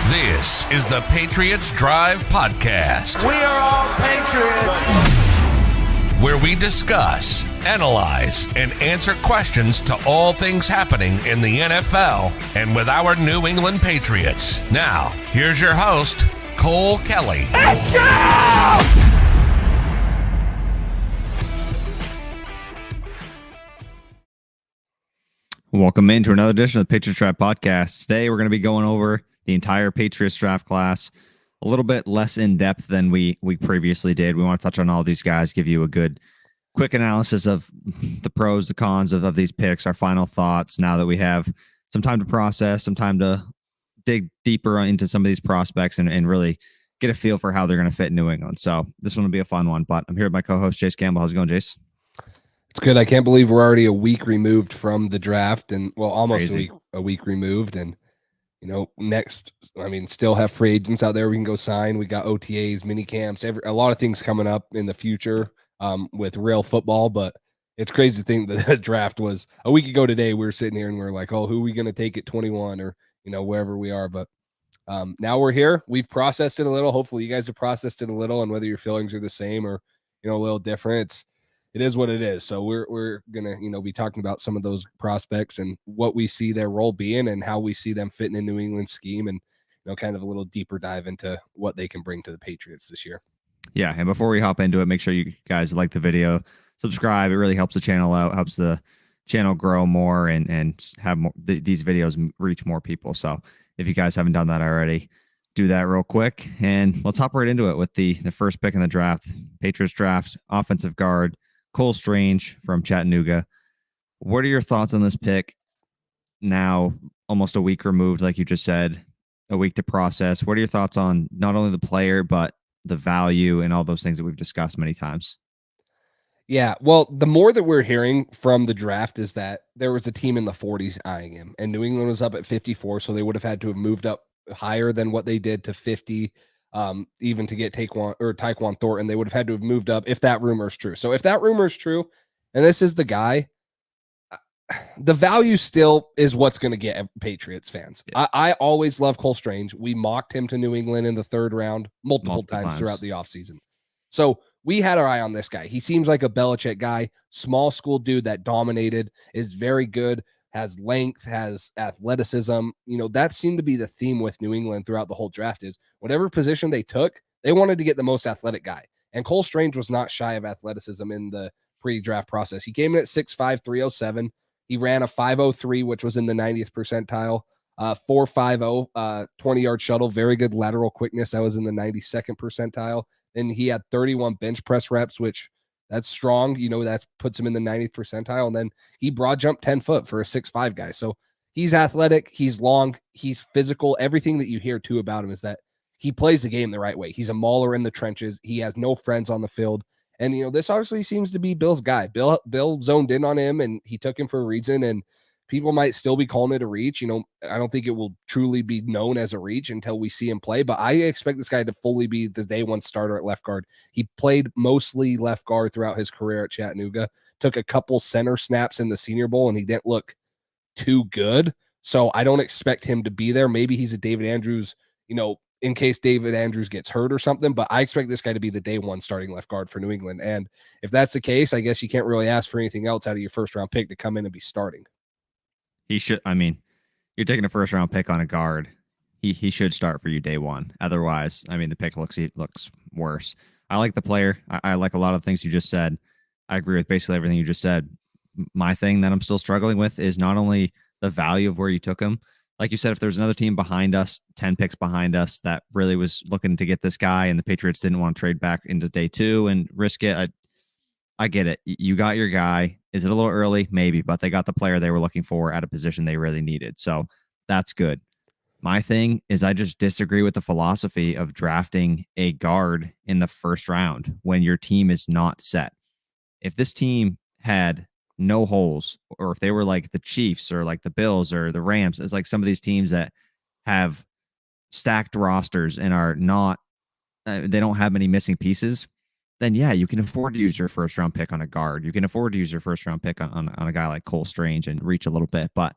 This is the Patriots Drive Podcast. We are all Patriots. Where we discuss, analyze, and answer questions to all things happening in the NFL and with our New England Patriots. Now, here's your host, Cole Kelly. Let's go! Welcome into another edition of the Patriots Draft Podcast. Today, we're going to be going over the entire Patriots draft class, a little bit less in depth than we previously did. We want to touch on all these guys, give you a good, quick analysis of the pros, the cons of these picks, our final thoughts now that we have some time to process, some time to dig deeper into some of these prospects and really get a feel for how they're going to fit in New England. So this one will be a fun one, but I'm here with my co-host, Jace Campbell. How's it going, Jace? It's good. I can't believe we're already a week removed from the draft, and well, almost a week removed. And next, still have free agents out there we can go sign. We got OTAs, mini camps, a lot of things coming up in the future with real football. But it's crazy to think that the draft was a week ago today. We were sitting here and we're like, oh, who are we going to take at 21 or wherever we are? But now we're here. We've processed it a little. Hopefully, you guys have processed it a little, and whether your feelings are the same or a little different, it is what it is. So we're gonna be talking about some of those prospects and what we see their role being and how we see them fitting in New England's scheme, and kind of a little deeper dive into what they can bring to the Patriots this year. Yeah, and before we hop into it, make sure you guys like the video, subscribe. It really helps the channel out, helps the channel grow more and have more, these videos reach more people. So if you guys haven't done that already, do that real quick, and let's hop right into it with the first pick in the draft. Patriots draft offensive guard Cole Strange from Chattanooga. What are your thoughts on this pick now, almost a week removed, like you just said, a week to process? What are your thoughts on not only the player, but the value and all those things that we've discussed many times? Yeah, well, the more that we're hearing from the draft is that there was a team in the 40s eyeing him, and New England was up at 54, so they would have had to have moved up higher than what they did to 50. Even to get Taekwon Thornton, they would have had to have moved up if that rumor is true. So if that rumor is true, and this is the guy, the value still is what's going to get Patriots fans. Yeah. I always love Cole Strange. We mocked him to New England in the third round multiple times throughout the offseason. So we had our eye on this guy. He seems like a Belichick guy, small school dude that dominated, is very good, has length, has athleticism. That seemed to be the theme with New England throughout the whole draft is whatever position they took, they wanted to get the most athletic guy. And Cole Strange was not shy of athleticism in the pre-draft process. He came in at 6'5", 307. He ran a 5.03, which was in the 90th percentile, 4.50, 20-yard shuttle, very good lateral quickness. That was in the 92nd percentile. Then he had 31 bench press reps, which that's strong. That puts him in the 90th percentile. And then he broad jumped 10 foot for a 6'5" guy. So he's athletic. He's long. He's physical. Everything that you hear too about him is that he plays the game the right way. He's a mauler in the trenches. He has no friends on the field. And, this obviously seems to be Bill's guy. Bill zoned in on him, and he took him for a reason. And people might still be calling it a reach. I don't think it will truly be known as a reach until we see him play, but I expect this guy to fully be the day one starter at left guard. He played mostly left guard throughout his career at Chattanooga, took a couple center snaps in the Senior Bowl, and he didn't look too good. So I don't expect him to be there. Maybe he's a David Andrews, in case David Andrews gets hurt or something, but I expect this guy to be the day one starting left guard for New England. And if that's the case, I guess you can't really ask for anything else out of your first round pick to come in and be starting. He should. You're taking a first round pick on a guard. He should start for you day one. Otherwise, the pick looks worse. I like the player. I like a lot of the things you just said. I agree with basically everything you just said. My thing that I'm still struggling with is not only the value of where you took him. Like you said, if there's another team behind us, 10 picks behind us, that really was looking to get this guy, and the Patriots didn't want to trade back into day two and risk it. I get it. You got your guy. Is it a little early? Maybe, but they got the player they were looking for at a position they really needed. So that's good. My thing is I just disagree with the philosophy of drafting a guard in the first round when your team is not set. If this team had no holes, or if they were like the Chiefs or like the Bills or the Rams, it's like some of these teams that have stacked rosters and are not, they don't have many missing pieces, then yeah, you can afford to use your first round pick on a guard. You can afford to use your first round pick on a guy like Cole Strange and reach a little bit. But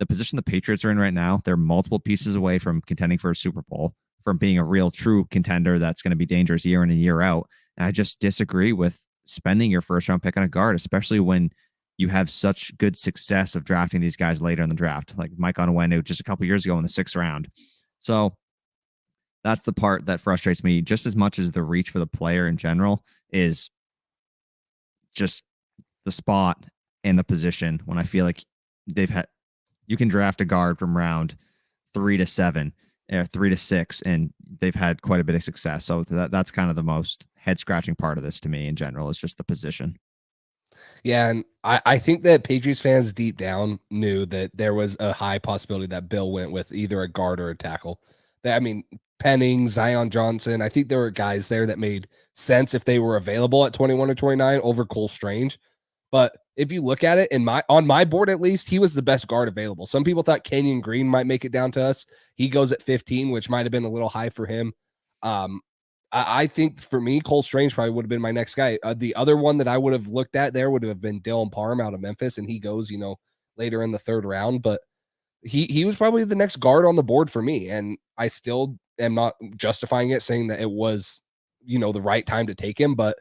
the position the Patriots are in right now, they're multiple pieces away from contending for a Super Bowl, from being a real true contender that's going to be dangerous year in and year out. And I just disagree with spending your first round pick on a guard, especially when you have such good success of drafting these guys later in the draft, like Mike Onwenu just a couple years ago in the 6th round. So that's the part that frustrates me just as much as the reach for the player in general is just the spot and the position when I feel like you can draft a guard from round 3 to 7 or 3 to 6, and they've had quite a bit of success. So that's kind of the most head scratching part of this to me in general is just the position. Yeah, and I think that Patriots fans deep down knew that there was a high possibility that Bill went with either a guard or a tackle. I mean, Penning, Zion Johnson, I think there were guys there that made sense if they were available at 21 or 29 over Cole Strange. But if you look at it on my board, at least, he was the best guard available. Some people thought Kenyon Green might make it down to us. He goes at 15, which might have been a little high for him. I think for me, Cole Strange probably would have been my next guy. The other one that I would have looked at there would have been Dylan Parham out of Memphis, and he goes, later in the 3rd round. But he was probably the next guard on the board for me, and I still am not justifying it, saying that it was, the right time to take him. But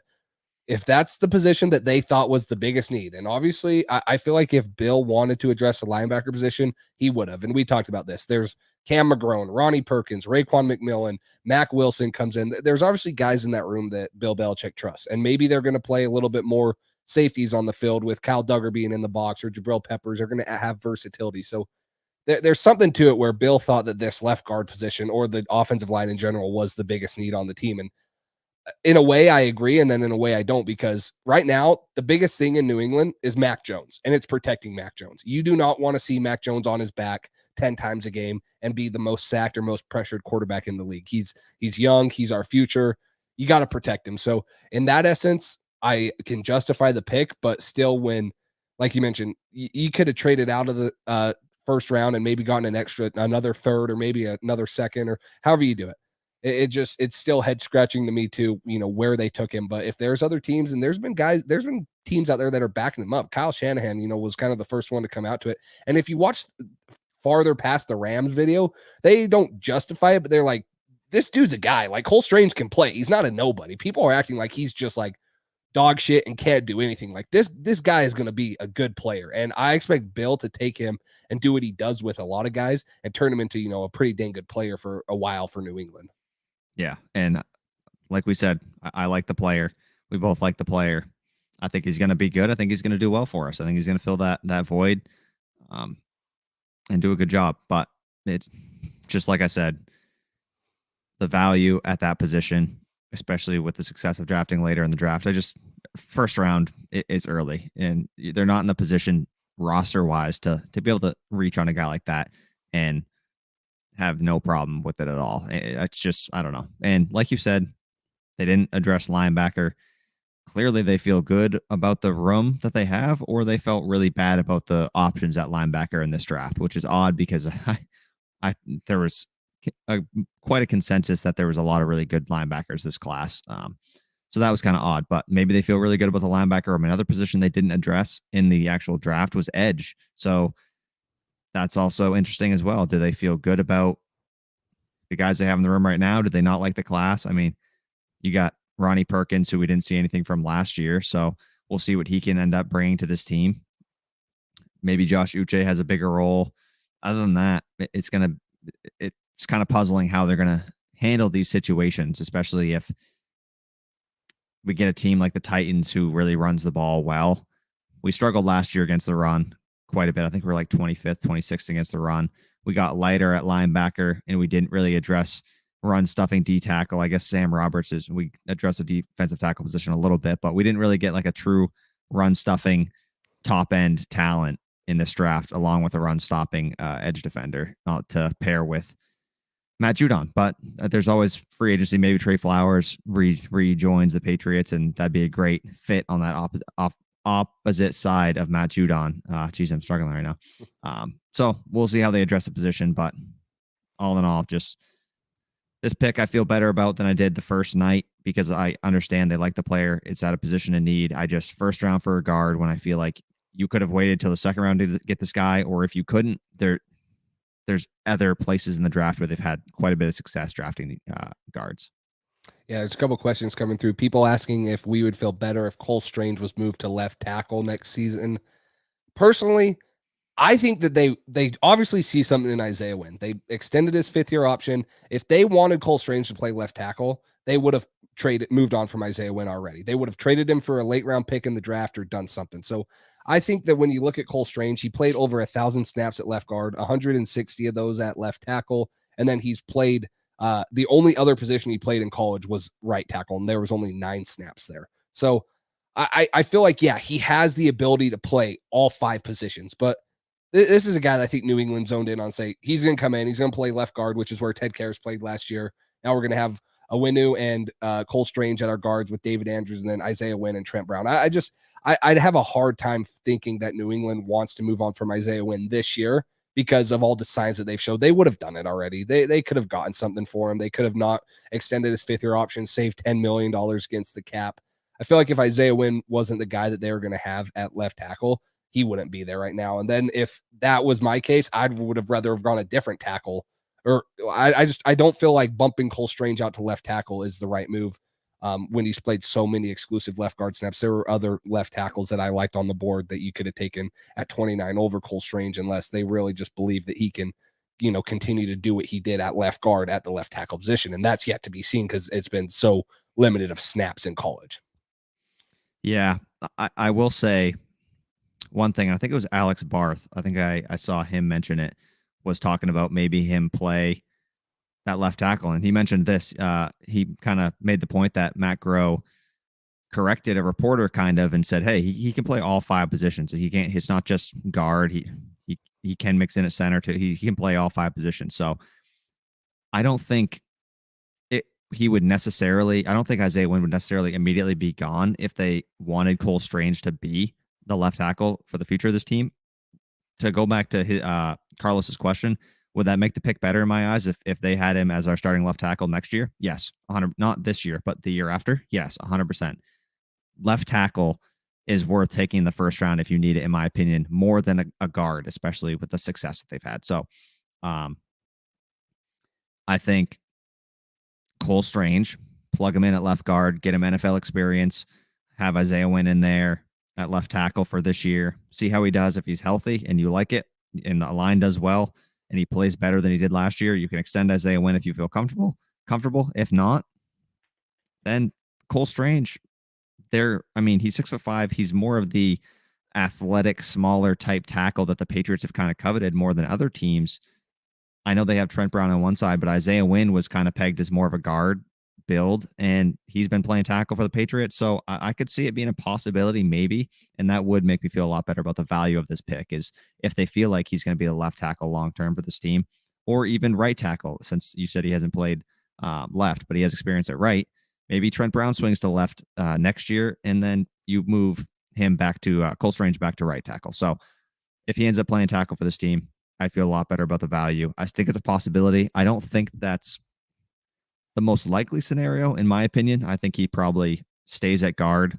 if that's the position that they thought was the biggest need, and obviously I feel like if Bill wanted to address the linebacker position, he would have. And we talked about this. There's Cam McGrone, Ronnie Perkins, Raekwon McMillan, Mac Wilson comes in. There's obviously guys in that room that Bill Belichick trusts. And maybe they're going to play a little bit more safeties on the field with Kyle Duggar being in the box, or Jabril Peppers are going to have versatility. So there's something to it where Bill thought that this left guard position or the offensive line in general was the biggest need on the team. And in a way, I agree. And then in a way, I don't, because right now, the biggest thing in New England is Mac Jones, and it's protecting Mac Jones. You do not want to see Mac Jones on his back 10 times a game and be the most sacked or most pressured quarterback in the league. He's young. He's our future. You got to protect him. So in that essence, I can justify the pick, but still when, like you mentioned, you could have traded out of the first round and maybe gotten another 3rd or maybe another 2nd or however you do it. It's still head scratching to me too, where they took him. But if there's other teams, and there's been teams out there that are backing him up. Kyle Shanahan, was kind of the first one to come out to it. And if you watch farther past the Rams video, they don't justify it, but they're like, this dude's a guy. Like, Cole Strange can play. He's not a nobody. People are acting like he's just like dog shit and can't do anything. Like, this guy is going to be a good player. And I expect Bill to take him and do what he does with a lot of guys and turn him into, a pretty dang good player for a while for New England. Yeah. And like we said, I like the player. We both like the player. I think he's going to be good. I think he's going to do well for us. I think he's going to fill that void and do a good job. But it's just like I said, the value at that position, especially with the success of drafting later in the draft, first round is early, and they're not in the position roster wise to be able to reach on a guy like that and have no problem with it at all. It's just, I don't know. And like you said, they didn't address linebacker. Clearly they feel good about the room that they have, or they felt really bad about the options at linebacker in this draft, which is odd because there was quite a consensus that there was a lot of really good linebackers this class. So that was kind of odd, but maybe they feel really good about the linebacker. Another position they didn't address in the actual draft was edge. So that's also interesting as well. Do they feel good about the guys they have in the room right now? Did they not like the class? I mean, you got Ronnie Perkins, who we didn't see anything from last year. So we'll see what he can end up bringing to this team. Maybe Josh Uche has a bigger role. Other than that, it's kind of puzzling how they're going to handle these situations, especially if we get a team like the Titans who really runs the ball well. We struggled last year against the run quite a bit. I think we're like 25th, 26th against the run. We got lighter at linebacker, and we didn't really address run stuffing D tackle. I guess Sam Roberts we addressed the defensive tackle position a little bit, but we didn't really get like a true run stuffing top end talent in this draft, along with a run stopping edge defender to pair with Matt Judon. But there's always free agency. Maybe Trey Flowers rejoins the Patriots, and that'd be a great fit on that opposite side of Matt Judon. Geez, I'm struggling right now. So we'll see how they address the position, but all in all, just this pick I feel better about than I did the first night, because I understand they like the player. It's at a position of need. First round for a guard when I feel like you could have waited till the second round to get this guy, or if you couldn't, there's other places in the draft where they've had quite a bit of success drafting the guards. Yeah, there's a couple questions coming through. People asking if we would feel better if Cole Strange was moved to left tackle next season. Personally, I think that they obviously see something in Isaiah Wynn. They extended his 5th-year option. If they wanted Cole Strange to play left tackle, they would have moved on from Isaiah Wynn already. They would have traded him for a late round pick in the draft or done something. So I think that when you look at Cole Strange, he played over 1,000 snaps at left guard, 160 of those at left tackle, and then he's played the only other position he played in college was right tackle, and there was only 9 snaps there. So I feel like, yeah, he has the ability to play all 5 positions, but this is a guy that I think New England zoned in on. Say he's going to come in, he's going to play left guard, which is where Ted Karras played last year. Now we're going to have Awinu and Cole Strange at our guards with David Andrews, and then Isaiah Wynn and Trent Brown. I'd have a hard time thinking that New England wants to move on from Isaiah Wynn this year because of all the signs that they've showed. They would have done it already. They could have gotten something for him. They could have not extended his 5th-year option, saved $10 million against the cap. I feel like if Isaiah Wynn wasn't the guy that they were going to have at left tackle, he wouldn't be there right now. And then if that was my case, I would have rather have gone a different tackle. Or I don't feel like bumping Cole Strange out to left tackle is the right move. When he's played so many exclusive left guard snaps, there were other left tackles that I liked on the board that you could have taken at 29 over Cole Strange, unless they really just believe that he can, continue to do what he did at left guard at the left tackle position. And that's yet to be seen because it's been so limited of snaps in college. Yeah, I will say one thing. I think it was Alex Barth. I think I saw him mention it, was talking about maybe him play that left tackle. And he mentioned this. He kind of made the point that Matt Groh corrected a reporter kind of and said, hey, he can play all 5 positions. He can't, it's not just guard. He can mix in at center too. He can play all 5 positions. So I don't think I don't think Isaiah Wynn would necessarily immediately be gone if they wanted Cole Strange to be the left tackle for the future of this team. To go back to his, Carlos's question, would that make the pick better in my eyes if they had him as our starting left tackle next year? Yes, 100. Not this year, but the year after. Yes, 100%. Left tackle is worth taking in the first round if you need it, in my opinion, more than a guard, especially with the success that they've had. So, I think Cole Strange, plug him in at left guard, get him NFL experience, have Isaiah Wynn in there at left tackle for this year. See how he does if he's healthy and you like it and the line does well and he plays better than he did last year. You can extend Isaiah Wynn if you feel comfortable. If not, then Cole Strange, he's 6'5". He's more of the athletic, smaller type tackle that the Patriots have kind of coveted more than other teams. I know they have Trent Brown on one side, but Isaiah Wynn was kind of pegged as more of a guard build, and he's been playing tackle for the Patriots. So I could see it being a possibility, maybe, and that would make me feel a lot better about the value of this pick, is if they feel like he's going to be the left tackle long-term for this team, or even right tackle, since you said he hasn't played left, but he has experience at right. Maybe Trent Brown swings to left next year, and then you move him back to Cole Strange back to right tackle. So if he ends up playing tackle for this team, I feel a lot better about the value. I think it's a possibility. I don't think that's the most likely scenario, in my opinion. I think he probably stays at guard,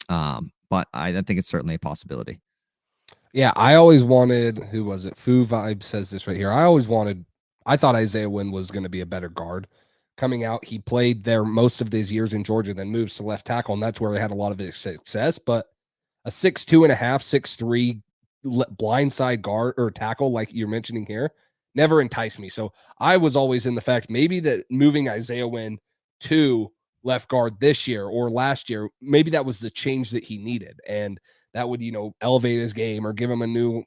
but I think it's certainly a possibility. Yeah, I always wanted, who was it? Foo Vibe says this right here. I thought Isaiah Wynn was going to be a better guard. Coming out, he played there most of these years in Georgia, then moves to left tackle, and that's where he had a lot of his success. But a 6'2.5", 6'3", blindside guard or tackle, like you're mentioning here, never enticed me. So I was always in the fact maybe that moving Isaiah Wynn to left guard this year or last year, maybe that was the change that he needed. And that would, elevate his game or give him a new,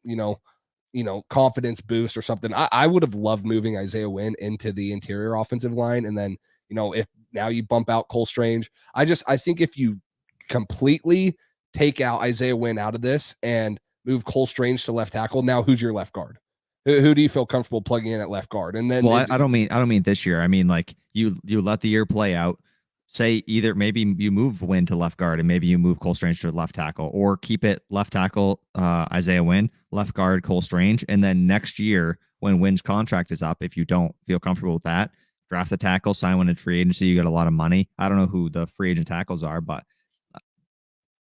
confidence boost or something. I would have loved moving Isaiah Wynn into the interior offensive line. And then, if now you bump out Cole Strange, I think if you completely take out Isaiah Wynn out of this and move Cole Strange to left tackle, now who's your left guard? Who do you feel comfortable plugging in at left guard? And then, well, I don't mean this year. I mean, like you let the year play out. Say either maybe you move Wynn to left guard and maybe you move Cole Strange to left tackle, or keep it left tackle Isaiah Wynn, left guard Cole Strange, and then next year when Wynn's contract is up, if you don't feel comfortable with that, draft the tackle, sign one in free agency. You get a lot of money. I don't know who the free agent tackles are, but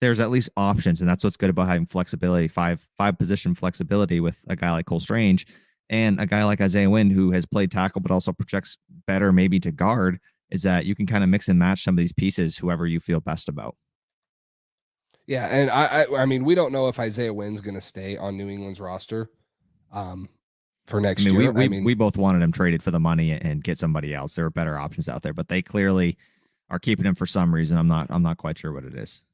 there's at least options, and that's what's good about having flexibility, five position flexibility with a guy like Cole Strange and a guy like Isaiah Wynn, who has played tackle but also projects better maybe to guard, is that you can kind of mix and match some of these pieces, whoever you feel best about. Yeah, and I mean, we don't know if Isaiah Wynn's going to stay on New England's roster for next year. We both wanted him traded for the money and get somebody else. There are better options out there, but they clearly are keeping him for some reason. I'm not quite sure what it is.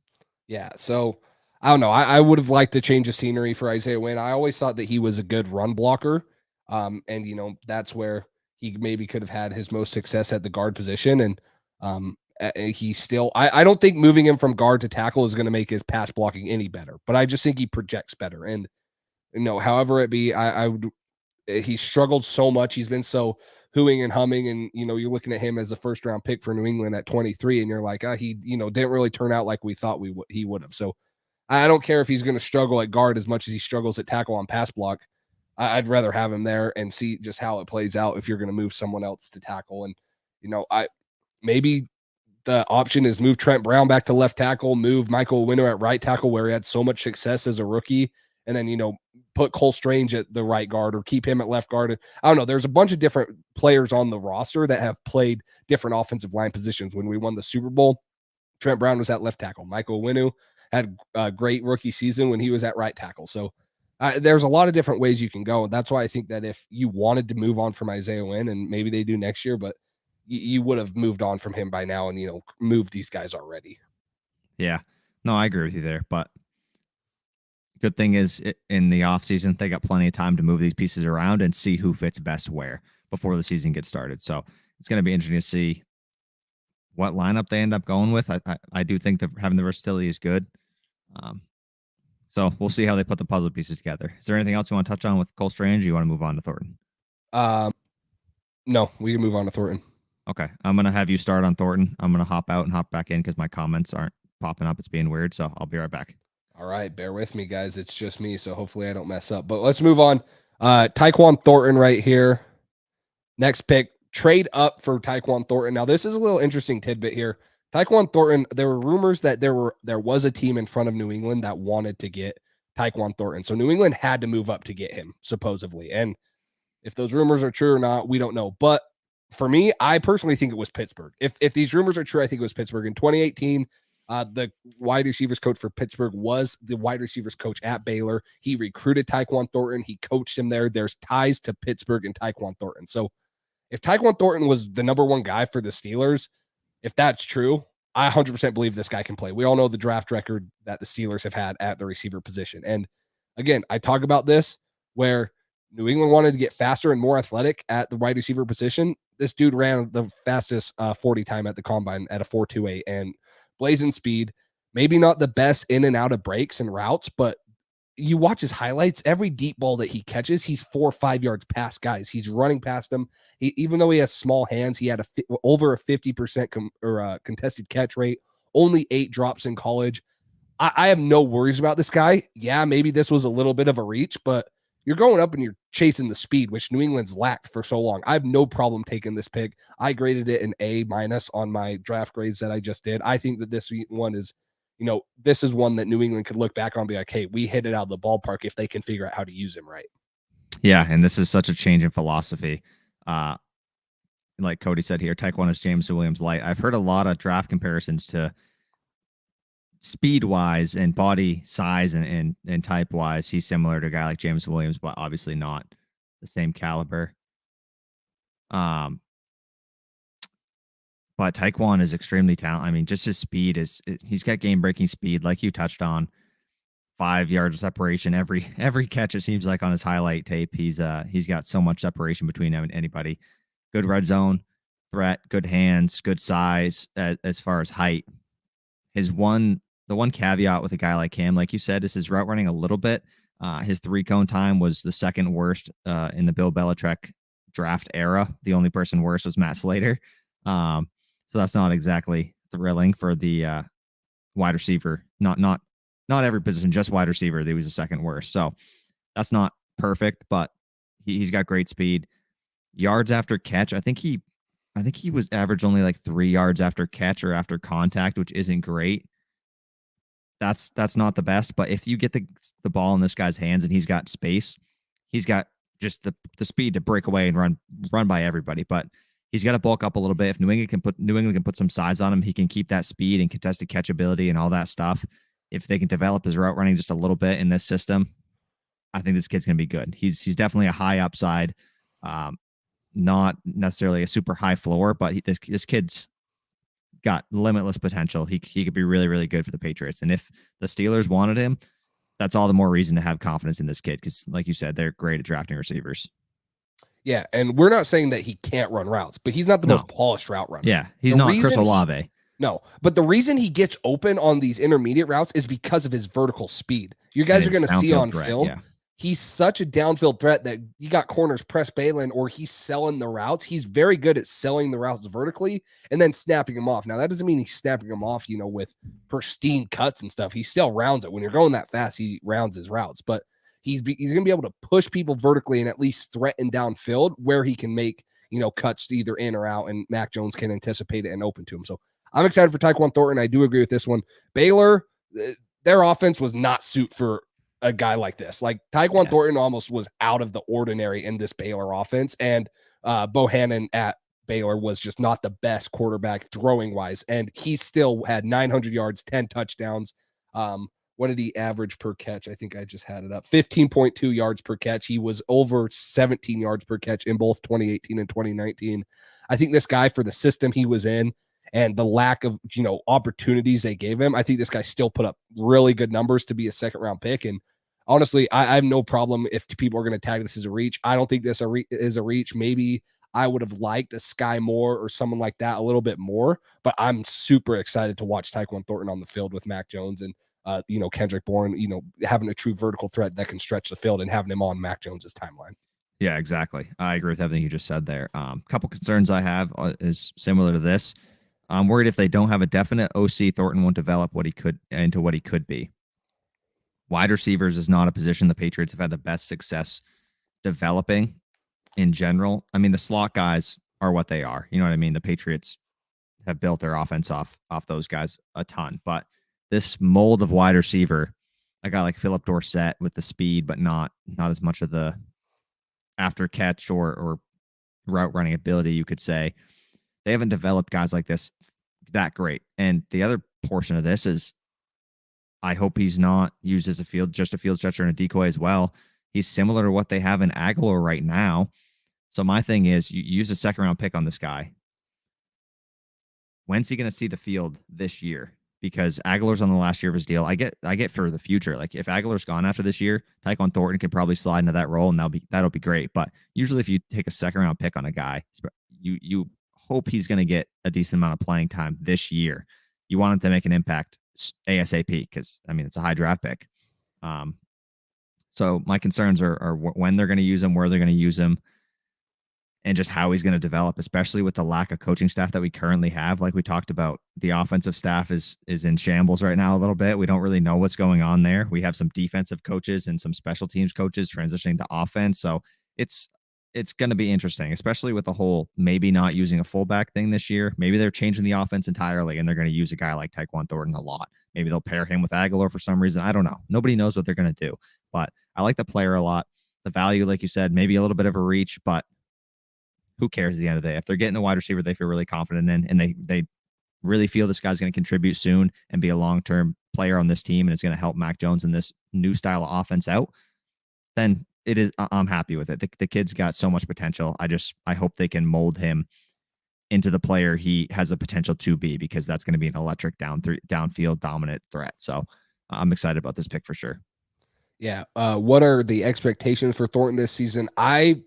Yeah, so I don't know. I would have liked to change the scenery for Isaiah Wynn. I always thought that he was a good run blocker, and that's where he maybe could have had his most success at the guard position. And he still, I don't think moving him from guard to tackle is going to make his pass blocking any better, but I just think he projects better. And however it be, I would. He struggled so much. He's been so hooing and humming, and you're looking at him as a first round pick for New England at 23, and you're like, he didn't really turn out like we thought he would have. So I don't care if he's going to struggle at guard as much as he struggles at tackle on pass block. I'd rather have him there and see just how it plays out if you're going to move someone else to tackle. And maybe the option is move Trent Brown back to left tackle, move Michael Winner at right tackle where he had so much success as a rookie, and then put Cole Strange at the right guard or keep him at left guard. I don't know. There's a bunch of different players on the roster that have played different offensive line positions. When we won the Super Bowl, Trent Brown was at left tackle. Michael Winu had a great rookie season when he was at right tackle. So there's a lot of different ways you can go. That's why I think that if you wanted to move on from Isaiah Wynn, and maybe they do next year, but you would have moved on from him by now and, moved these guys already. Yeah, no, I agree with you there, but good thing is in the offseason, they got plenty of time to move these pieces around and see who fits best where before the season gets started. So it's going to be interesting to see what lineup they end up going with. I do think that having the versatility is good. So we'll see how they put the puzzle pieces together. Is there anything else you want to touch on with Cole Strange, or you want to move on to Thornton? No, we can move on to Thornton. Okay. I'm going to have you start on Thornton. I'm going to hop out and hop back in because my comments aren't popping up. It's being weird. So I'll be right back. All right, bear with me, guys. It's just me, so hopefully I don't mess up. But let's move on. Taekwon Thornton right here. Next pick, trade up for Taekwon Thornton. Now, this is a little interesting tidbit here. Taekwon Thornton, there were rumors that there was a team in front of New England that wanted to get Taekwon Thornton. So New England had to move up to get him, supposedly. And if those rumors are true or not, we don't know. But for me, I personally think it was Pittsburgh. If these rumors are true, I think it was Pittsburgh. In 2018, the wide receivers coach for Pittsburgh was the wide receivers coach at Baylor. He recruited Taekwon Thornton. He coached him there. There's ties to Pittsburgh and Taekwon Thornton. So if Taekwon Thornton was the number one guy for the Steelers, if that's true, I 100% believe this guy can play. We all know the draft record that the Steelers have had at the receiver position. And again, I talk about this where New England wanted to get faster and more athletic at the wide receiver position. This dude ran the fastest 40 time at the combine at a 4.28 and blazing speed. Maybe not the best in and out of breaks and routes, but you watch his highlights, every deep ball that he catches, he's 4 or 5 yards past guys. He's running past them. Even though he has small hands, he had over a 50% contested catch rate, only 8 drops in college. I have no worries about this guy. Yeah, maybe this was a little bit of a reach, but you're going up and you're chasing the speed, which New England's lacked for so long. I have no problem taking this pick. I graded it an A- on my draft grades that I just did. I think that this one is, this is one that New England could look back on and be like, hey, we hit it out of the ballpark if they can figure out how to use him right. Yeah, and this is such a change in philosophy. Like Cody said here, Taekwon is Jameson Williams light. I've heard a lot of draft comparisons to speed-wise and body size and type-wise. He's similar to a guy like Jameson Williams, but obviously not the same caliber. But Taekwon is extremely talented. I mean, just his speed he's got game-breaking speed, like you touched on. 5 yards of separation every catch, it seems like, on his highlight tape. He's got so much separation between him and anybody. Good red zone threat, good hands, good size as far as height. The one caveat with a guy like him, like you said, is his route running a little bit. His 3-cone time was the second worst in the Bill Belichick draft era. The only person worse was Matt Slater. So that's not exactly thrilling for the wide receiver. Not every position, just wide receiver. He was the second worst. So that's not perfect, but he's got great speed. Yards after catch, I think he was average only like 3 yards after catch or after contact, which isn't great. that's not the best. But if you get the ball in this guy's hands and he's got space, he's got just the speed to break away and run by everybody. But he's got to bulk up a little bit. If New England can put some size on him, he can keep that speed and contested catchability and all that stuff. If they can develop his route running just a little bit in this system, I think this kid's going to be good. He's definitely a high upside, not necessarily a super high floor, but this kid's got limitless potential. He could be really, really good for the Patriots. And if the Steelers wanted him, that's all the more reason to have confidence in this kid because, like you said, they're great at drafting receivers. Yeah, and we're not saying that he can't run routes, but he's not the most polished route runner. Yeah, he's not Chris Olave. No, but the reason he gets open on these intermediate routes is because of his vertical speed. You guys are going to see on film. Yeah. He's such a downfield threat that you got corners press Balin or he's selling the routes. He's very good at selling the routes vertically and then snapping them off. Now, that doesn't mean he's snapping them off, with pristine cuts and stuff. He still rounds it. When you're going that fast, he rounds his routes. But he's going to be able to push people vertically and at least threaten downfield where he can make, cuts either in or out, and Mac Jones can anticipate it and open to him. So I'm excited for Taekwon Thornton. I do agree with this one. Baylor, their offense was not suited for a guy like this. Like Taekwon Thornton almost was out of the ordinary in this Baylor offense. And Bohannon at Baylor was just not the best quarterback throwing wise. And he still had 900 yards, 10 touchdowns. What did he average per catch? I think I just had it up. 15.2 yards per catch. He was over 17 yards per catch in both 2018 and 2019. I think this guy, for the system he was in and the lack of, opportunities they gave him, I think this guy still put up really good numbers to be a second round pick. And honestly, I have no problem if people are going to tag this as a reach. I don't think this is a reach. Maybe I would have liked a Sky Moore or someone like that a little bit more, but I'm super excited to watch Taekwon Thornton on the field with Mac Jones and, Kendrick Bourne, having a true vertical threat that can stretch the field and having him on Mac Jones's timeline. Yeah, exactly. I agree with everything you just said there. A couple concerns I have is similar to this. I'm worried if they don't have a definite OC, Thornton won't develop what he could be. Wide receivers is not a position the Patriots have had the best success developing in general. I mean, the slot guys are what they are. You know what I mean? The Patriots have built their offense off those guys a ton. But this mold of wide receiver, a guy like Philip Dorsett with the speed, but not as much of the after catch or route running ability, you could say. They haven't developed guys like this that great. And the other portion of this is I hope he's not used as a field stretcher and a decoy as well. He's similar to what they have in Aguilar right now. So my thing is, you use a second round pick on this guy. When's he going to see the field this year? Because Aguilar's on the last year of his deal. I get for the future. Like if Aguilar's gone after this year, Taekwon Thornton can probably slide into that role, and that'll be great. But usually, if you take a second round pick on a guy, you hope he's going to get a decent amount of playing time this year. You want him to make an impact ASAP because, I mean, it's a high draft pick. So my concerns are when they're going to use him, where they're going to use him, and just how he's going to develop, especially with the lack of coaching staff that we currently have. Like we talked about, the offensive staff is in shambles right now a little bit. We don't really know what's going on there. We have some defensive coaches and some special teams coaches transitioning to offense. So it's going to be interesting, especially with the whole maybe not using a fullback thing this year. Maybe they're changing the offense entirely and they're going to use a guy like Taekwon Thornton a lot. Maybe they'll pair him with Aguilar for some reason. I don't know. Nobody knows what they're going to do, but I like the player a lot. The value, like you said, maybe a little bit of a reach, but who cares at the end of the day? If they're getting the wide receiver they feel really confident in, and they really feel this guy's going to contribute soon and be a long-term player on this team and is going to help Mac Jones in this new style of offense out, then I'm happy with it. The kid's got so much potential. I hope they can mold him into the player he has the potential to be, because that's going to be an electric downfield dominant threat. So I'm excited about this pick for sure. Yeah. What are the expectations for Thornton this season? I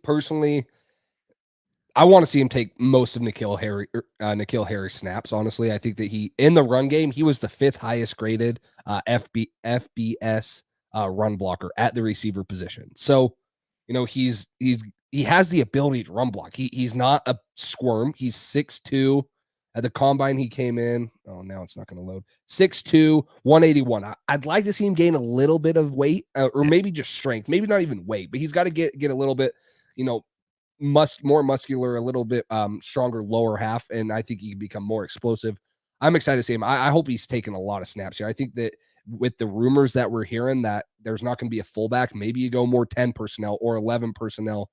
want to see him take most of N'Keal Harry's snaps. Honestly, I think that in the run game, he was the 5th highest graded FBS run blocker at the receiver position. So, he has the ability to run block. He's not a squirm. He's 6'2". At the combine, he came in. Oh, now it's not going to load. 6'2", 181. I'd like to see him gain a little bit of weight, or maybe just strength. Maybe not even weight, but he's got to get a little bit, more muscular, a little bit stronger lower half, and I think he can become more explosive. I'm excited to see him. I hope he's taking a lot of snaps here. I think that with the rumors that we're hearing that there's not going to be a fullback, maybe you go more 10 personnel or 11 personnel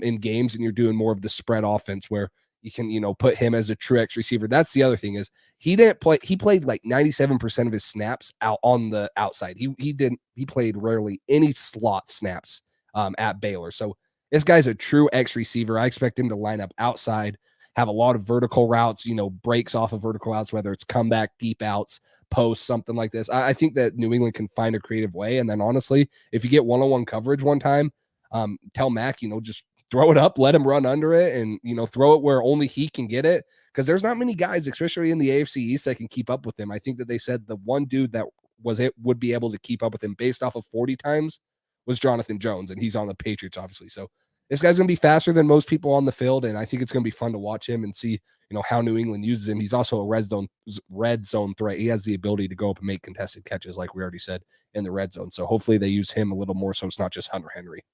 in games, and you're doing more of the spread offense where you can, put him as a true X receiver. That's the other thing is he didn't play. He played like 97% of his snaps out on the outside. He played rarely any slot snaps at Baylor. So this guy's a true X receiver. I expect him to line up outside, have a lot of vertical routes, breaks off of vertical routes, whether it's comeback, deep outs, post, something like this. I think that New England can find a creative way. And then honestly, if you get one-on-one coverage one time, tell Mac, just throw it up, let him run under it, and throw it where only he can get it. Because there's not many guys, especially in the AFC East, that can keep up with him. I think that they said the one dude that would be able to keep up with him based off of 40 times was Jonathan Jones, and he's on the Patriots, obviously. So this guy's going to be faster than most people on the field, and I think it's going to be fun to watch him and see, how New England uses him. He's also a red zone threat. He has the ability to go up and make contested catches, like we already said, in the red zone. So hopefully they use him a little more so it's not just Hunter Henry.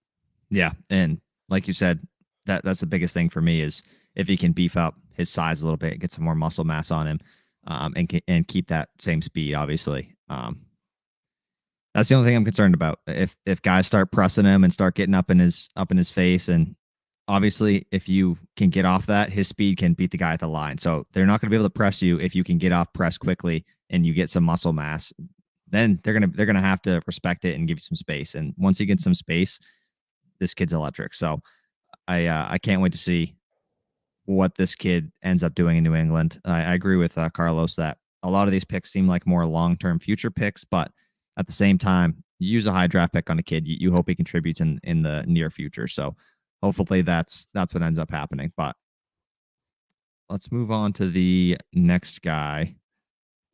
Yeah, and like you said, that's the biggest thing for me is if he can beef up his size a little bit, get some more muscle mass on him, and keep that same speed. Obviously, that's the only thing I'm concerned about. If guys start pressing him and start getting up in his face, and obviously if you can get off that, his speed can beat the guy at the line. So they're not going to be able to press you if you can get off press quickly and you get some muscle mass. Then they're gonna have to respect it and give you some space. And once he gets some space, this kid's electric. So I can't wait to see what this kid ends up doing in New England. I agree with Carlos that a lot of these picks seem like more long-term future picks, but at the same time, you use a high draft pick on a kid, you hope he contributes in the near future. So hopefully that's what ends up happening. But let's move on to the next guy,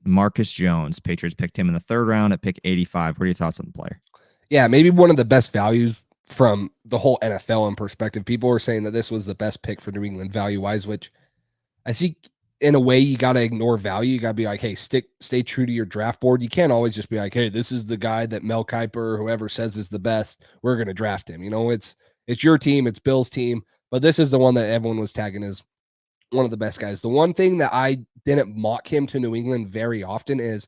Marcus Jones. Patriots picked him in the 3rd round at pick 85. What are your thoughts on the player? Yeah, maybe one of the best values from the whole NFL in perspective. People were saying that this was the best pick for New England value-wise, which I think in a way you got to ignore value. You got to be like, hey, stay true to your draft board. You can't always just be like, hey, this is the guy that Mel Kiper or whoever says is the best. We're going to draft him. It's your team. It's Bill's team. But this is the one that everyone was tagging as one of the best guys. The one thing that I didn't mock him to New England very often is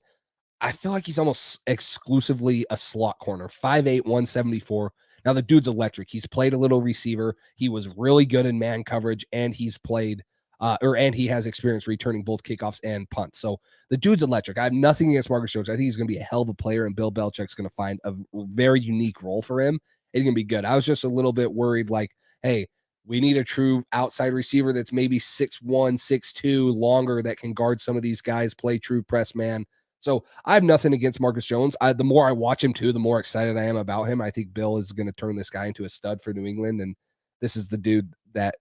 I feel like he's almost exclusively a slot corner, 5'8", 174. Now, the dude's electric. He's played a little receiver. He was really good in man coverage, and he's played and he has experience returning both kickoffs and punts. So the dude's electric. I have nothing against Marcus Jones. I think he's going to be a hell of a player, and Bill Belichick's going to find a very unique role for him. It's going to be good. I was just a little bit worried, like, hey, we need a true outside receiver that's maybe 6'1", 6'2", longer, that can guard some of these guys, play true press man. So I have nothing against Marcus Jones. The more I watch him too, the more excited I am about him. I think Bill is going to turn this guy into a stud for New England. And this is the dude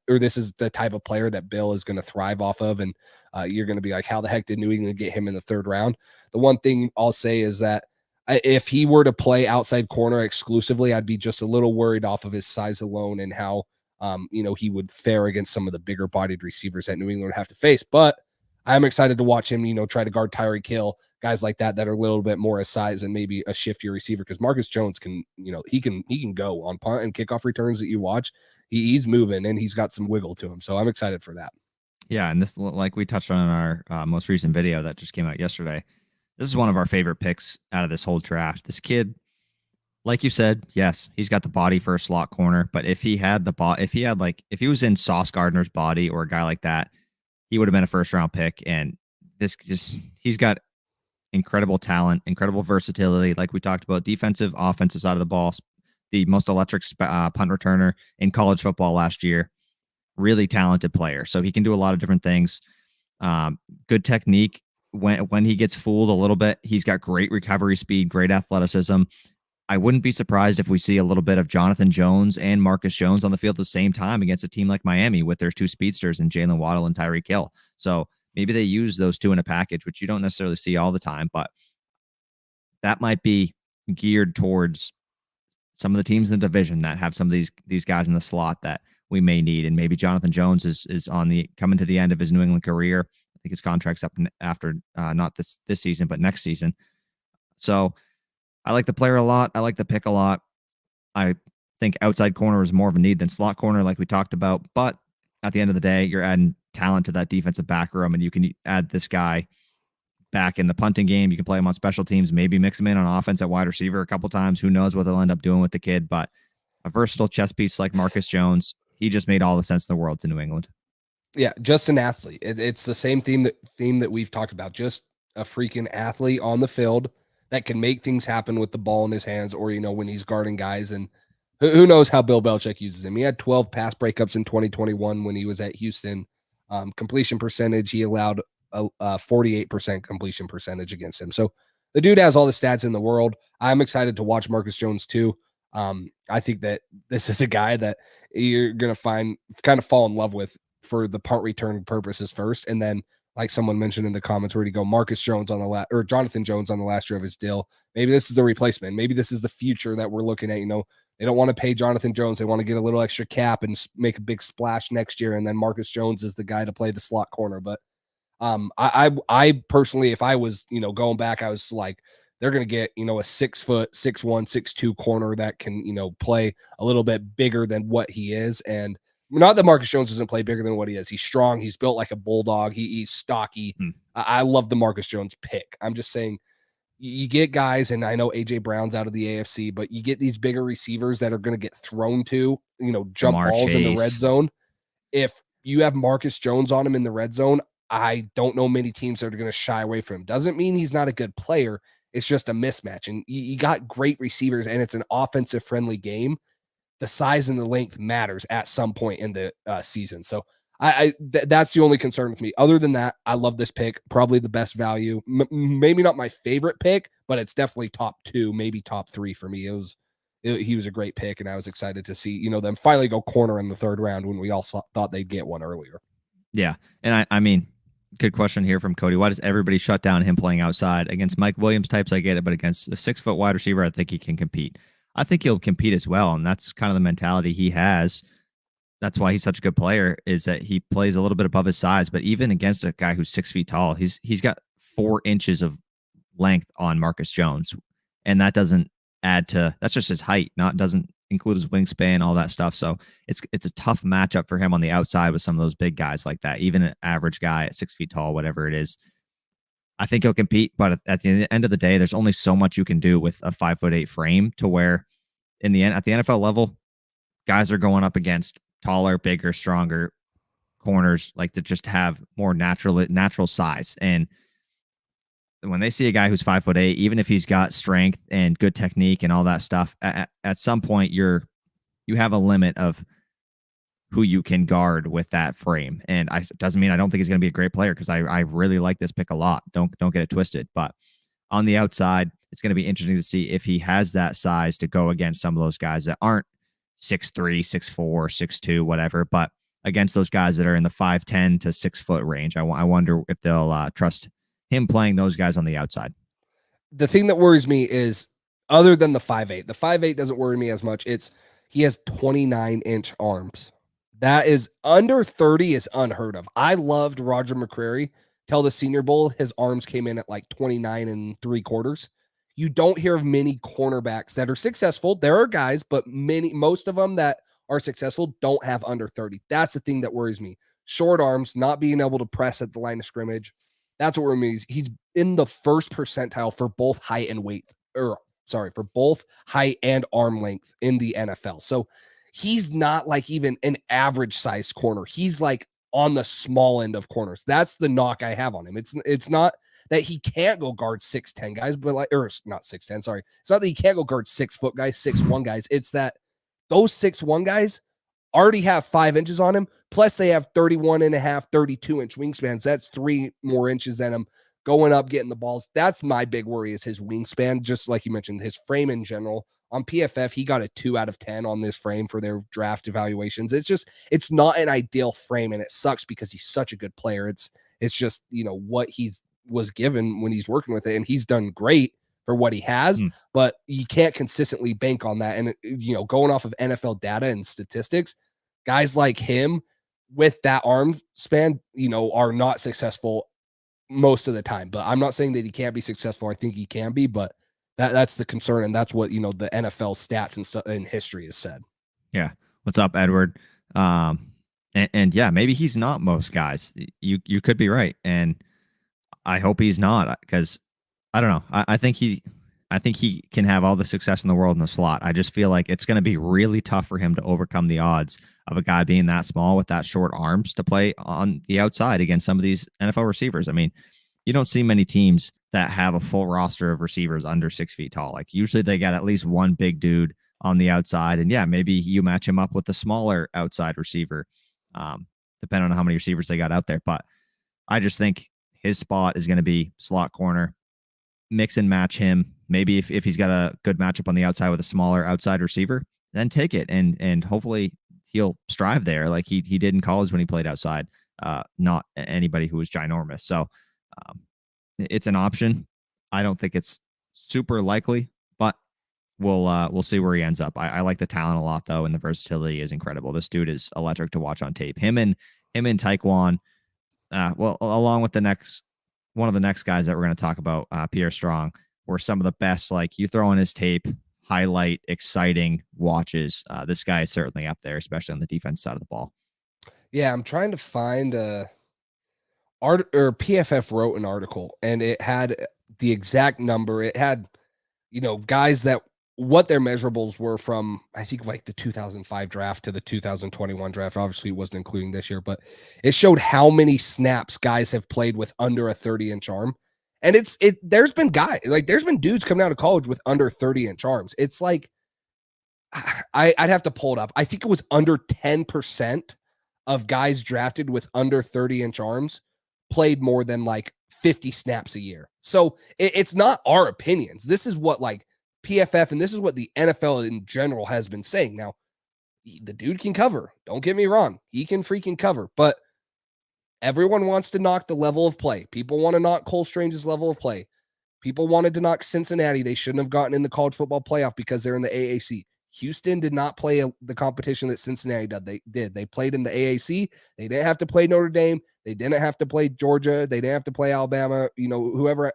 this is the type of player that Bill is going to thrive off of. And you're going to be like, how the heck did New England get him in the 3rd round? The one thing I'll say is that if he were to play outside corner exclusively, I'd be just a little worried off of his size alone and how, he would fare against some of the bigger bodied receivers that New England would have to face. But I'm excited to watch him, try to guard Tyreek Hill, guys like that are a little bit more a size and maybe a shiftier receiver, because Marcus Jones can, he can go on punt and kickoff returns that you watch. He's moving and he's got some wiggle to him. So I'm excited for that. Yeah, and this, like we touched on in our most recent video that just came out yesterday, this is one of our favorite picks out of this whole draft. This kid, like you said, yes, he's got the body for a slot corner, but if he had if he was in Sauce Gardner's body or a guy like that, he would have been a 1st round pick. And he's got incredible talent, incredible versatility. Like we talked about, defensive, offensive side of the ball, the most electric punt returner in college football last year. Really talented player. So he can do a lot of different things. Good technique. When he gets fooled a little bit, he's got great recovery speed, great athleticism. I wouldn't be surprised if we see a little bit of Jonathan Jones and Marcus Jones on the field at the same time against a team like Miami with their 2 speedsters in Jalen Waddle and Tyreek Hill. So maybe they use those 2 in a package, which you don't necessarily see all the time, but that might be geared towards some of the teams in the division that have some of these guys in the slot that we may need. And maybe Jonathan Jones is coming to the end of his New England career. I think his contract's up after not this season, but next season. So I like the player a lot. I like the pick a lot. I think outside corner is more of a need than slot corner, like we talked about. But at the end of the day, you're adding talent to that defensive back room, and you can add this guy back in the punting game. You can play him on special teams, maybe mix him in on offense at wide receiver a couple times. Who knows what they'll end up doing with the kid, but a versatile chess piece like Marcus Jones, he just made all the sense in the world to New England. Yeah, just an athlete. It's the same theme that we've talked about. Just a freaking athlete on the field that can make things happen with the ball in his hands, or when he's guarding guys. And who knows how Bill Belichick uses him. He had 12 pass breakups in 2021 when he was at Houston. Completion percentage, he allowed a 48% completion percentage against him. So the dude has all the stats in the world. I'm excited to watch Marcus Jones too. I think that this is a guy that you're going to kind of fall in love with for the punt return purposes first. And then, like someone mentioned in the comments, where to go Marcus Jones on the or Jonathan Jones on the last year of his deal. Maybe this is the replacement. Maybe this is the future that we're looking at. They don't want to pay Jonathan Jones. They want to get a little extra cap and make a big splash next year. And then Marcus Jones is the guy to play the slot corner. But I personally, if I was, going back, I was like, they're going to get, a 6 foot, 6'1", 6'2" corner that can, play a little bit bigger than what he is. And not that Marcus Jones doesn't play bigger than what he is. He's strong. He's built like a bulldog. He's stocky. I love the Marcus Jones pick. I'm just saying, you get guys, and I know AJ Brown's out of the AFC, but you get these bigger receivers that are going to get thrown to, jump balls in the red zone. If you have Marcus Jones on him in the red zone, I don't know many teams that are going to shy away from him. Doesn't mean he's not a good player. It's just a mismatch. And you got great receivers, and it's an offensive friendly game. The size and the length matters at some point in the season. So that's the only concern with me. Other than that, I love this pick. Probably the best value. Maybe not my favorite pick, but it's definitely top 2, maybe top 3 for me. He was a great pick, and I was excited to see them finally go corner in the 3rd round when we all thought they'd get one earlier. Yeah, and I mean, good question here from Cody. Why does everybody shut down him playing outside against Mike Williams types? I get it, but against a 6 foot wide receiver, I think he can compete. I think he'll compete as well, and that's kind of the mentality he has. That's why he's such a good player, is that he plays a little bit above his size. But even against a guy who's 6 feet tall, he's got 4 inches of length on Marcus Jones, and that doesn't add to, that's just his height, doesn't include his wingspan, all that stuff. So it's a tough matchup for him on the outside with some of those big guys like that. Even an average guy at 6 feet tall, whatever it is, I think he'll compete, but at the end of the day, there's only so much you can do with a 5'8" frame, to where in the end, at the NFL level, guys are going up against taller, bigger, stronger corners, like to just have more natural size. And when they see a guy who's 5'8", even if he's got strength and good technique and all that stuff, at some point you have a limit of who you can guard with that frame. And it doesn't mean I don't think he's going to be a great player, because I really like this pick a lot. Don't get it twisted. But on the outside, it's going to be interesting to see if he has that size to go against some of those guys that aren't 6'3", 6'4", 6'2", whatever, but against those guys that are in the 5'10" to 6 foot range. I wonder if they'll trust him playing those guys on the outside. The thing that worries me is, other than the 5'8", doesn't worry me as much. He has 29-inch arms. That is under 30 is unheard of. I loved Roger McCreary till the Senior Bowl. His arms came in at like 29 3/4. You don't hear of many cornerbacks that are successful. There are guys, but most of them that are successful don't have under 30. That's the thing that worries me. Short arms, not being able to press at the line of scrimmage. That's what worries me. He's in the 1st percentile for both height and weight, for both height and arm length in the NFL. So he's not like even an average size corner. He's like on the small end of corners. That's the knock I have on him. It's not that he can't go guard 6'10" guys, but not 6'10", sorry. It's not that he can't go guard 6 foot guys, 6'1" guys. It's that those 6'1" guys already have 5 inches on him. Plus they have 31.5, 32-inch wingspans. That's 3 more inches than him going up, getting the balls. That's my big worry, is his wingspan. Just like you mentioned, his frame in general. On PFF, he got a 2 out of 10 on this frame for their draft evaluations. It's not an ideal frame, and it sucks because he's such a good player. It's just, what he was given when he's working with it, and he's done great for what he has, but you can't consistently bank on that. And, going off of NFL data and statistics, guys like him with that arm span, are not successful most of the time. But I'm not saying that he can't be successful. I think he can be, but that's the concern, and that's what the NFL stats and stuff in history has said. Yeah. What's up, Edward? And yeah, maybe he's not most guys. You could be right, and I hope he's not, because I don't know. I think he can have all the success in the world in the slot. I just feel like it's going to be really tough for him to overcome the odds of a guy being that small with that short arms to play on the outside against some of these NFL receivers. I mean, you don't see many teams that have a full roster of receivers under 6 feet tall. Like usually they got at least one big dude on the outside. And yeah, maybe you match him up with a smaller outside receiver, depending on how many receivers they got out there. But I just think his spot is going to be slot corner. Mix and match him. Maybe if he's got a good matchup on the outside with a smaller outside receiver, then take it and hopefully he'll strive there like he did in college when he played outside. Not anybody who was ginormous. So it's an option. I don't think it's super likely, but we'll see where he ends up. I like the talent a lot though, and the versatility is incredible. This dude is electric to watch on tape. Him and Taekwon. Well, along with one of the next guys that we're going to talk about, Pierre Strong, were some of the best. Like you throw on his tape, highlight, exciting watches. This guy is certainly up there, especially on the defense side of the ball. Yeah, I'm trying to find PFF wrote an article, and it had the exact number. It had, guys that what their measurables were from, I think, like the 2005 draft to the 2021 draft. Obviously, it wasn't including this year, but it showed how many snaps guys have played with under a 30-inch arm. And there's been dudes coming out of college with under 30-inch arms. It's like, I'd have to pull it up. I think it was under 10% of guys drafted with under 30-inch arms played more than like 50 snaps a year. So it's not our opinions. This is what like PFF, and this is what the NFL in general has been saying. Now, the dude can cover. Don't get me wrong. He can freaking cover. But everyone wants to knock the level of play. People want to knock Cole Strange's level of play. People wanted to knock Cincinnati. They shouldn't have gotten in the college football playoff because they're in the AAC. Houston did not play the competition that Cincinnati did. They played in the AAC. They didn't have to play Notre Dame. They didn't have to play Georgia. They didn't have to play Alabama. Whoever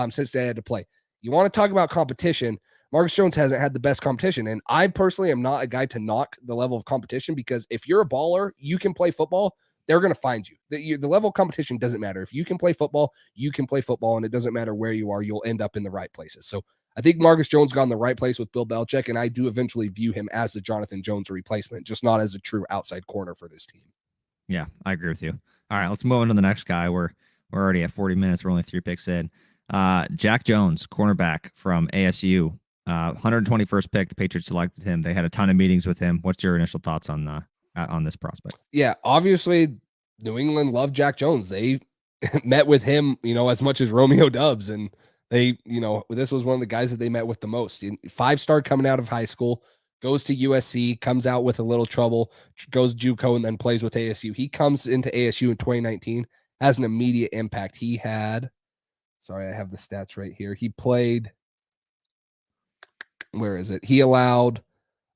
Cincinnati had to play. You want to talk about competition? Marcus Jones hasn't had the best competition. And I personally am not a guy to knock the level of competition, because if you're a baller, you can play football, they're going to find you. The level of competition doesn't matter. If you can play football, you can play football, and it doesn't matter where you are, you'll end up in the right places. So I think Marcus Jones got in the right place with Bill Belichick, and I do eventually view him as the Jonathan Jones replacement, just not as a true outside corner for this team. Yeah, I agree with you. All right, let's move on to the next guy. We're already at 40 minutes. We're only 3 picks in. Jack Jones, cornerback from ASU. 121st pick. The Patriots selected him. They had a ton of meetings with him. What's your initial thoughts on this prospect? Yeah, obviously New England loved Jack Jones. They met with him, as much as Romeo Doubs, and they, this was one of the guys that they met with the most. 5-star coming out of high school, goes to USC, comes out with a little trouble, goes JUCO, and then plays with ASU. He comes into ASU in 2019, has an immediate impact. He had, sorry, I have the stats right here. He played, where is it? He allowed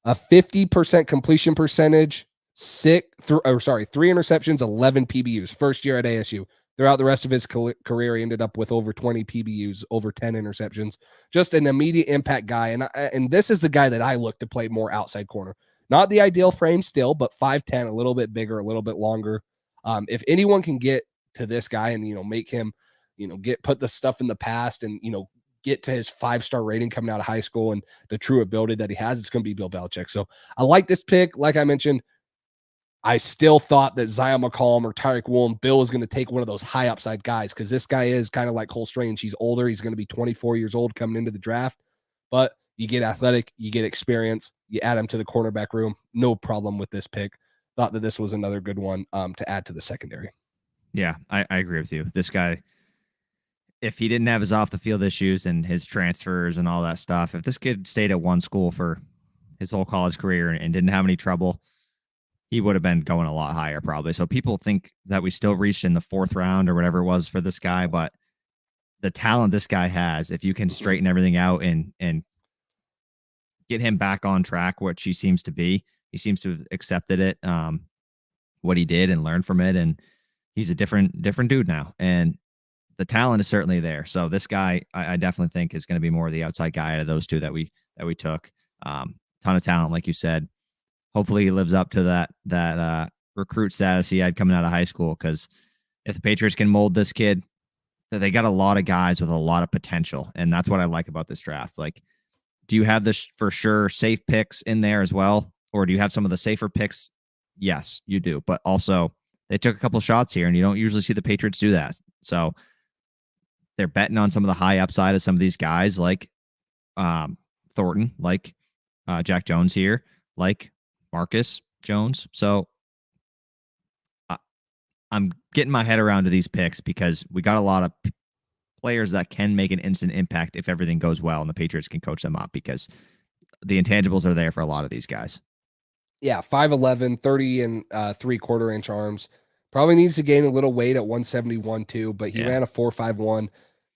a 50% completion percentage, 3 interceptions, 11 PBUs, first year at ASU. Throughout the rest of his career, he ended up with over 20 PBUs, over 10 interceptions. Just an immediate impact guy. And this is the guy that I look to play more outside corner. Not the ideal frame still, but 5'10", a little bit bigger, a little bit longer. If anyone can get to this guy and, make him, put the stuff in the past and, get to his 5-star rating coming out of high school and the true ability that he has, it's going to be Bill Belichick. So I like this pick. Like I mentioned, I still thought that Zion McCollum or Tyreek Woolen, Bill is going to take one of those high upside guys, because this guy is kind of like Cole Strange. He's older. He's going to be 24 years old coming into the draft, but you get athletic, you get experience, you add him to the cornerback room. No problem with this pick. Thought that this was another good one to add to the secondary. Yeah, I agree with you. This guy, if he didn't have his off the field issues and his transfers and all that stuff, if this kid stayed at one school for his whole college career and didn't have any trouble, he would have been going a lot higher probably. So people think that we still reached in the 4th round or whatever it was for this guy, but the talent this guy has, if you can straighten everything out and get him back on track, which he seems to be, he seems to have accepted it, what he did and learned from it. And he's a different dude now. And the talent is certainly there. So this guy, I definitely think is going to be more of the outside guy out of those two that we took. Ton of talent, like you said. Hopefully he lives up to that recruit status he had coming out of high school, because if the Patriots can mold this kid, they got a lot of guys with a lot of potential, and that's what I like about this draft. Like, do you have this for sure safe picks in there as well, or do you have some of the safer picks? Yes, you do, but also they took a couple shots here, and you don't usually see the Patriots do that. So they're betting on some of the high upside of some of these guys, like Thornton, like Jack Jones here, like Marcus Jones. So I'm getting my head around to these picks because we got a lot of players that can make an instant impact if everything goes well and the Patriots can coach them up, because the intangibles are there for a lot of these guys. Yeah, 5'11", 30 and 3/4 inch arms. Probably needs to gain a little weight at 171 too, but he ran a 4.51.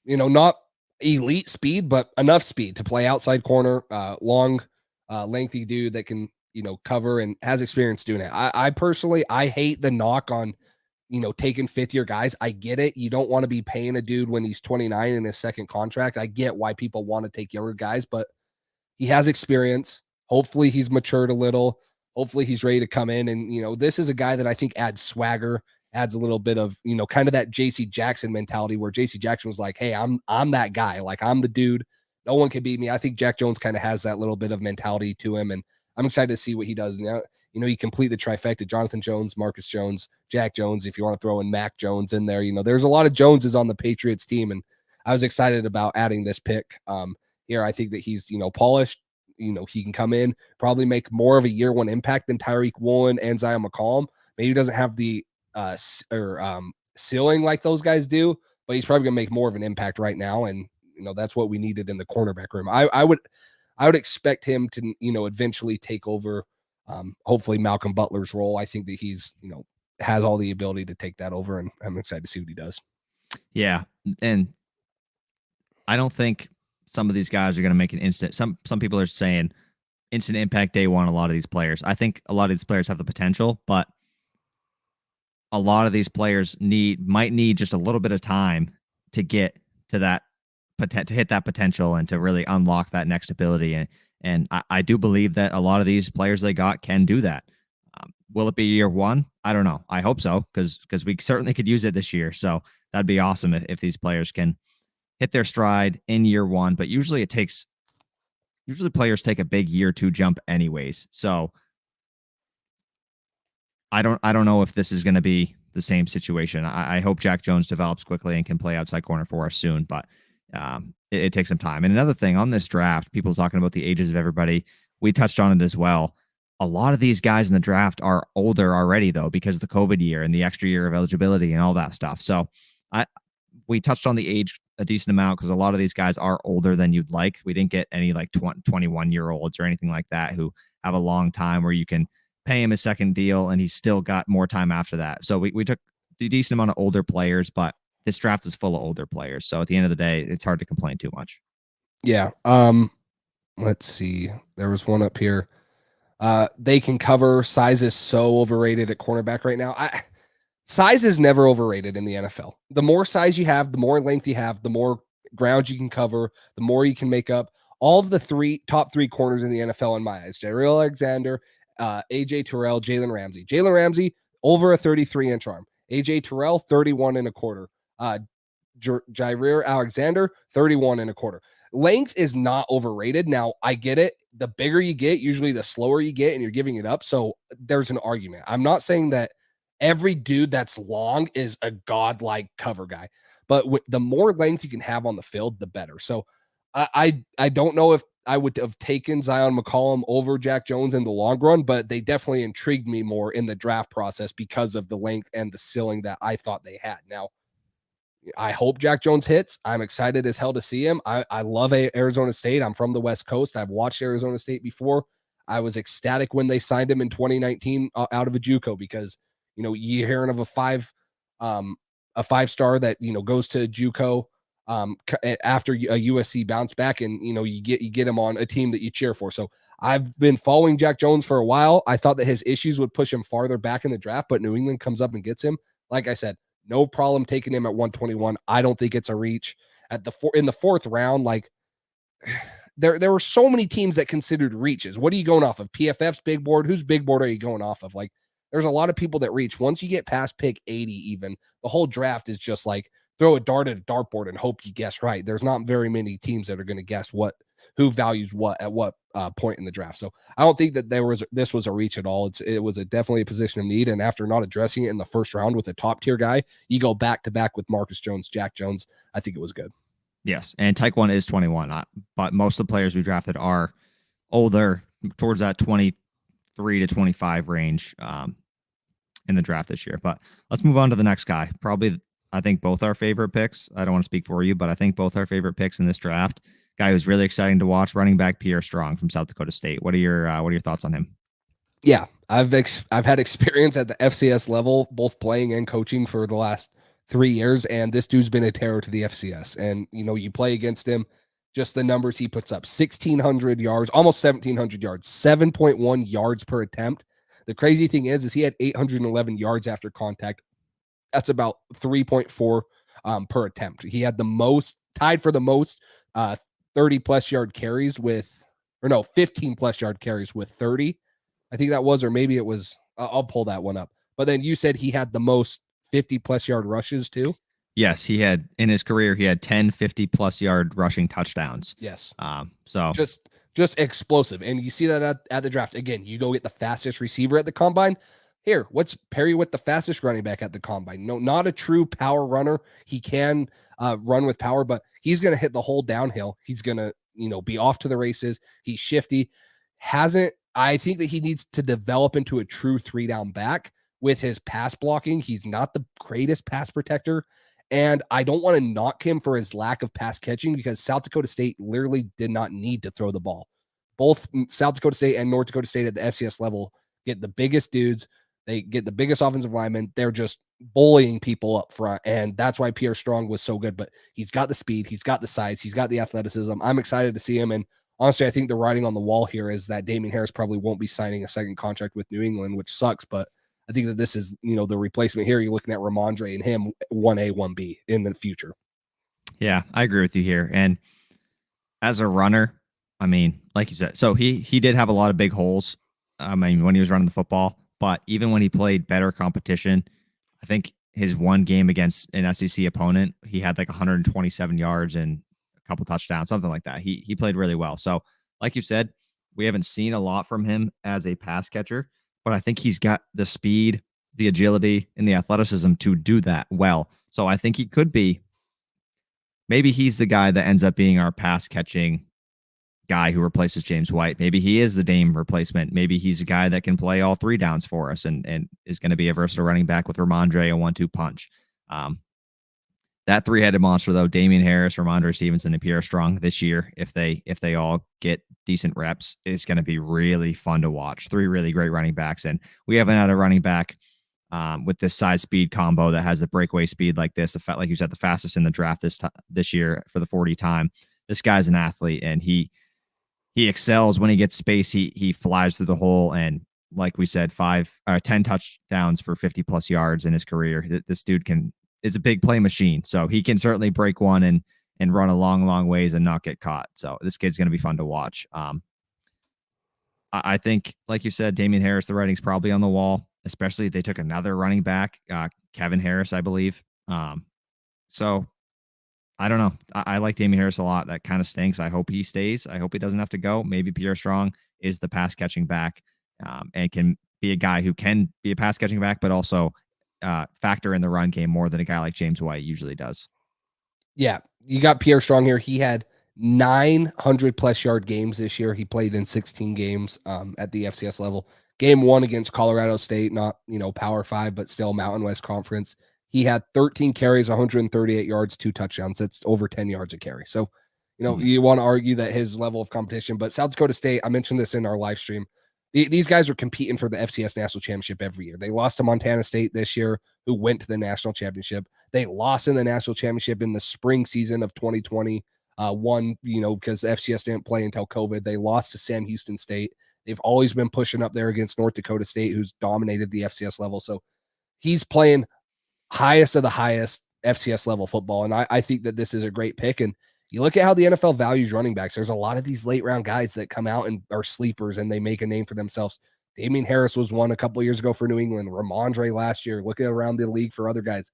Not elite speed, but enough speed to play outside corner, long, lengthy dude that can, cover and has experience doing it. I personally, I hate the knock on, taking fifth-year guys. I get it. You don't want to be paying a dude when he's 29 in his second contract. I get why people want to take younger guys, but he has experience. Hopefully he's matured a little. Hopefully he's ready to come in. And, this is a guy that I think adds swagger, adds a little bit of, kind of that JC Jackson mentality where JC Jackson was like, hey, I'm that guy. Like, I'm the dude. No one can beat me. I think Jack Jones kind of has that little bit of mentality to him. And I'm excited to see what he does now. You complete the trifecta: Jonathan Jones, Marcus Jones, Jack Jones. If you want to throw in Mac Jones in there, there's a lot of Joneses on the Patriots team. And I was excited about adding this pick here. I think that he's, polished. He can come in, probably make more of a year one impact than Tyreek Woolen and Zion McCollum. Maybe he doesn't have the ceiling like those guys do, but he's probably gonna make more of an impact right now. And that's what we needed in the cornerback room. I would expect him to eventually take over hopefully Malcolm Butler's role. I think that he's has all the ability to take that over, and I'm excited to see what he does. Yeah, and I don't think some of these guys are going to make an instant. Some people are saying instant impact day one. A lot of these players, I think a lot of these players have the potential, but a lot of these players might need just a little bit of time to get to that to hit that potential and to really unlock that next ability. And I do believe that a lot of these players they got can do that. Will it be year one? I don't know. I hope so, because we certainly could use it this year. So that'd be awesome if these players can hit their stride in year one. But usually players take a big year two jump anyways. So I don't know if this is going to be the same situation. I hope Jack Jones develops quickly and can play outside corner for us soon, but it takes some time. And another thing on this draft, people talking about the ages of everybody, we touched on it as well. A lot of these guys in the draft are older already, though, because of the COVID year and the extra year of eligibility and all that stuff. So we touched on the age a decent amount because a lot of these guys are older than you'd like. We didn't get any like 21-year-olds or anything like that who have a long time where you can pay him a second deal and he's still got more time after that. So we took a decent amount of older players, but this draft is full of older players. So at the end of the day, it's hard to complain too much. Yeah. Let's see. There was one up here. They can cover. Size is so overrated at cornerback right now. Size is never overrated in the NFL. The more size you have, the more length you have, the more ground you can cover, the more you can make up. All of the top three corners in the NFL in my eyes: Jair Alexander, AJ Terrell, Jalen Ramsey. Jalen Ramsey over a 33-inch arm. AJ Terrell 31.25. Jair Alexander 31.25. Length is not overrated. Now, I get it. The bigger you get, usually the slower you get, and you're giving it up. So there's an argument. I'm not saying that every dude that's long is a godlike cover guy, but the more length you can have on the field, the better. So I don't know if I would have taken Zion McCollum over Jack Jones in the long run, but they definitely intrigued me more in the draft process because of the length and the ceiling that I thought they had. Now, I hope Jack Jones hits. I'm excited as hell to see him. I love Arizona State. I'm from the West Coast. I've watched Arizona State before. I was ecstatic when they signed him in 2019 out of a JUCO because, you're hearing of a five-star that, goes to JUCO after a USC bounce back, and, you get him on a team that you cheer for. So I've been following Jack Jones for a while. I thought that his issues would push him farther back in the draft, but New England comes up and gets him. Like I said, no problem taking him at 121. I don't think it's a reach in the fourth round. Like there were so many teams that considered reaches. What are you going off of? PFF's big board? Whose big board are you going off of? Like there's a lot of people that reach. Once you get past pick 80, even the whole draft is just like throw a dart at a dartboard and hope you guess right. There's not very many teams that are going to guess who values what at what point in the draft. So I don't think that this was a reach at all. It was definitely a position of need. And after not addressing it in the first round with a top tier guy, you go back to back with Marcus Jones, Jack Jones. I think it was good. Yes, and Taekwon is 21, but most of the players we drafted are older, towards that 23 to 25 range in the draft this year. But let's move on to the next guy. Probably, I think both our favorite picks. I don't want to speak for you, but I think both our favorite picks in this draft. Guy who's really exciting to watch, running back Pierre Strong from South Dakota State. What are your thoughts on him? Yeah, I've had experience at the FCS level, both playing and coaching for the last 3 years, and this dude's been a terror to the FCS. And you play against him, just the numbers he puts up: 1,600 yards, almost 1,700 yards, 7.1 yards per attempt. The crazy thing is he had 811 yards after contact. That's about 3.4 per attempt. He had tied for the most 30 plus yard carries 15 plus yard carries with 30. I think that was, or maybe it was, I'll pull that one up. But then you said he had the most 50 plus yard rushes too. Yes, he had in his career, he had 10 50 plus yard rushing touchdowns. Yes. So just explosive. And you see that at the draft. Again, you go get the fastest receiver at the combine. Here, let's pair you with the fastest running back at the combine. No, not a true power runner. He can run with power, but he's going to hit the whole downhill. He's going to, be off to the races. He's shifty. I think that he needs to develop into a true 3-down back with his pass blocking. He's not the greatest pass protector. And I don't want to knock him for his lack of pass catching, because South Dakota State literally did not need to throw the ball. Both South Dakota State and North Dakota State at the FCS level get the biggest dudes. They get the biggest offensive linemen. They're just bullying people up front. And that's why Pierre Strong was so good. But he's got the speed. He's got the size. He's got the athleticism. I'm excited to see him. And honestly, I think the writing on the wall here is that Damien Harris probably won't be signing a second contract with New England, which sucks. But I think that this is, the replacement here. You're looking at Ramondre and him 1A, 1B in the future. Yeah, I agree with you here. And as a runner, I mean, like you said, so he did have a lot of big holes. When he was running the football, but even when he played better competition, I think his one game against an SEC opponent, he had like 127 yards and a couple touchdowns, something like that. He played really well. So, like you said, we haven't seen a lot from him as a pass catcher, but I think he's got the speed, the agility, and the athleticism to do that well. So I think he could be, maybe he's the guy that ends up being our pass catching guy who replaces James White. Maybe he is the Dame replacement. Maybe he's a guy that can play all 3 downs for us and is going to be a versatile running back with Ramondre, a 1-2 punch. That 3-headed monster, though, Damien Harris, Ramondre Stevenson, and Pierre Strong this year, if they all get decent reps, is going to be really fun to watch. 3 really great running backs. And we haven't had a running back with this size speed combo that has the breakaway speed like this. Like you said, the fastest in the draft this year for the 40 time. This guy's an athlete, and he excels when he gets space. He flies through the hole, and like we said, 10 touchdowns for 50 plus yards in his career. This dude is a big play machine, so he can certainly break one and run a long ways and not get caught. So this kid's going to be fun to watch. I think, like you said, Damien Harris, the writing's probably on the wall, especially if they took another running back, Kevin Harris, I believe. So I don't know. I like Damien Harris a lot. That kind of stinks. I hope he stays. I hope he doesn't have to go. Maybe Pierre Strong is the pass catching back and can be a guy who can be a pass catching back, but also factor in the run game more than a guy like James White usually does. Yeah, you got Pierre Strong here. He had 900 plus yard games this year. He played in 16 games at the FCS level. Game 1 against Colorado State, not Power 5, but still Mountain West Conference. He had 13 carries, 138 yards, 2 touchdowns. That's over 10 yards a carry. So, you want to argue that his level of competition, but South Dakota State, I mentioned this in our live stream. These guys are competing for the FCS National Championship every year. They lost to Montana State this year, who went to the National Championship. They lost in the National Championship in the spring season of 2020. Because FCS didn't play until COVID. They lost to Sam Houston State. They've always been pushing up there against North Dakota State, who's dominated the FCS level. So he's playing highest of the highest FCS level football. And I think that this is a great pick. And you look at how the NFL values running backs. There's a lot of these late round guys that come out and are sleepers and they make a name for themselves. Damien Harris was one a couple of years ago for New England. Ramondre last year. Look at around the league for other guys.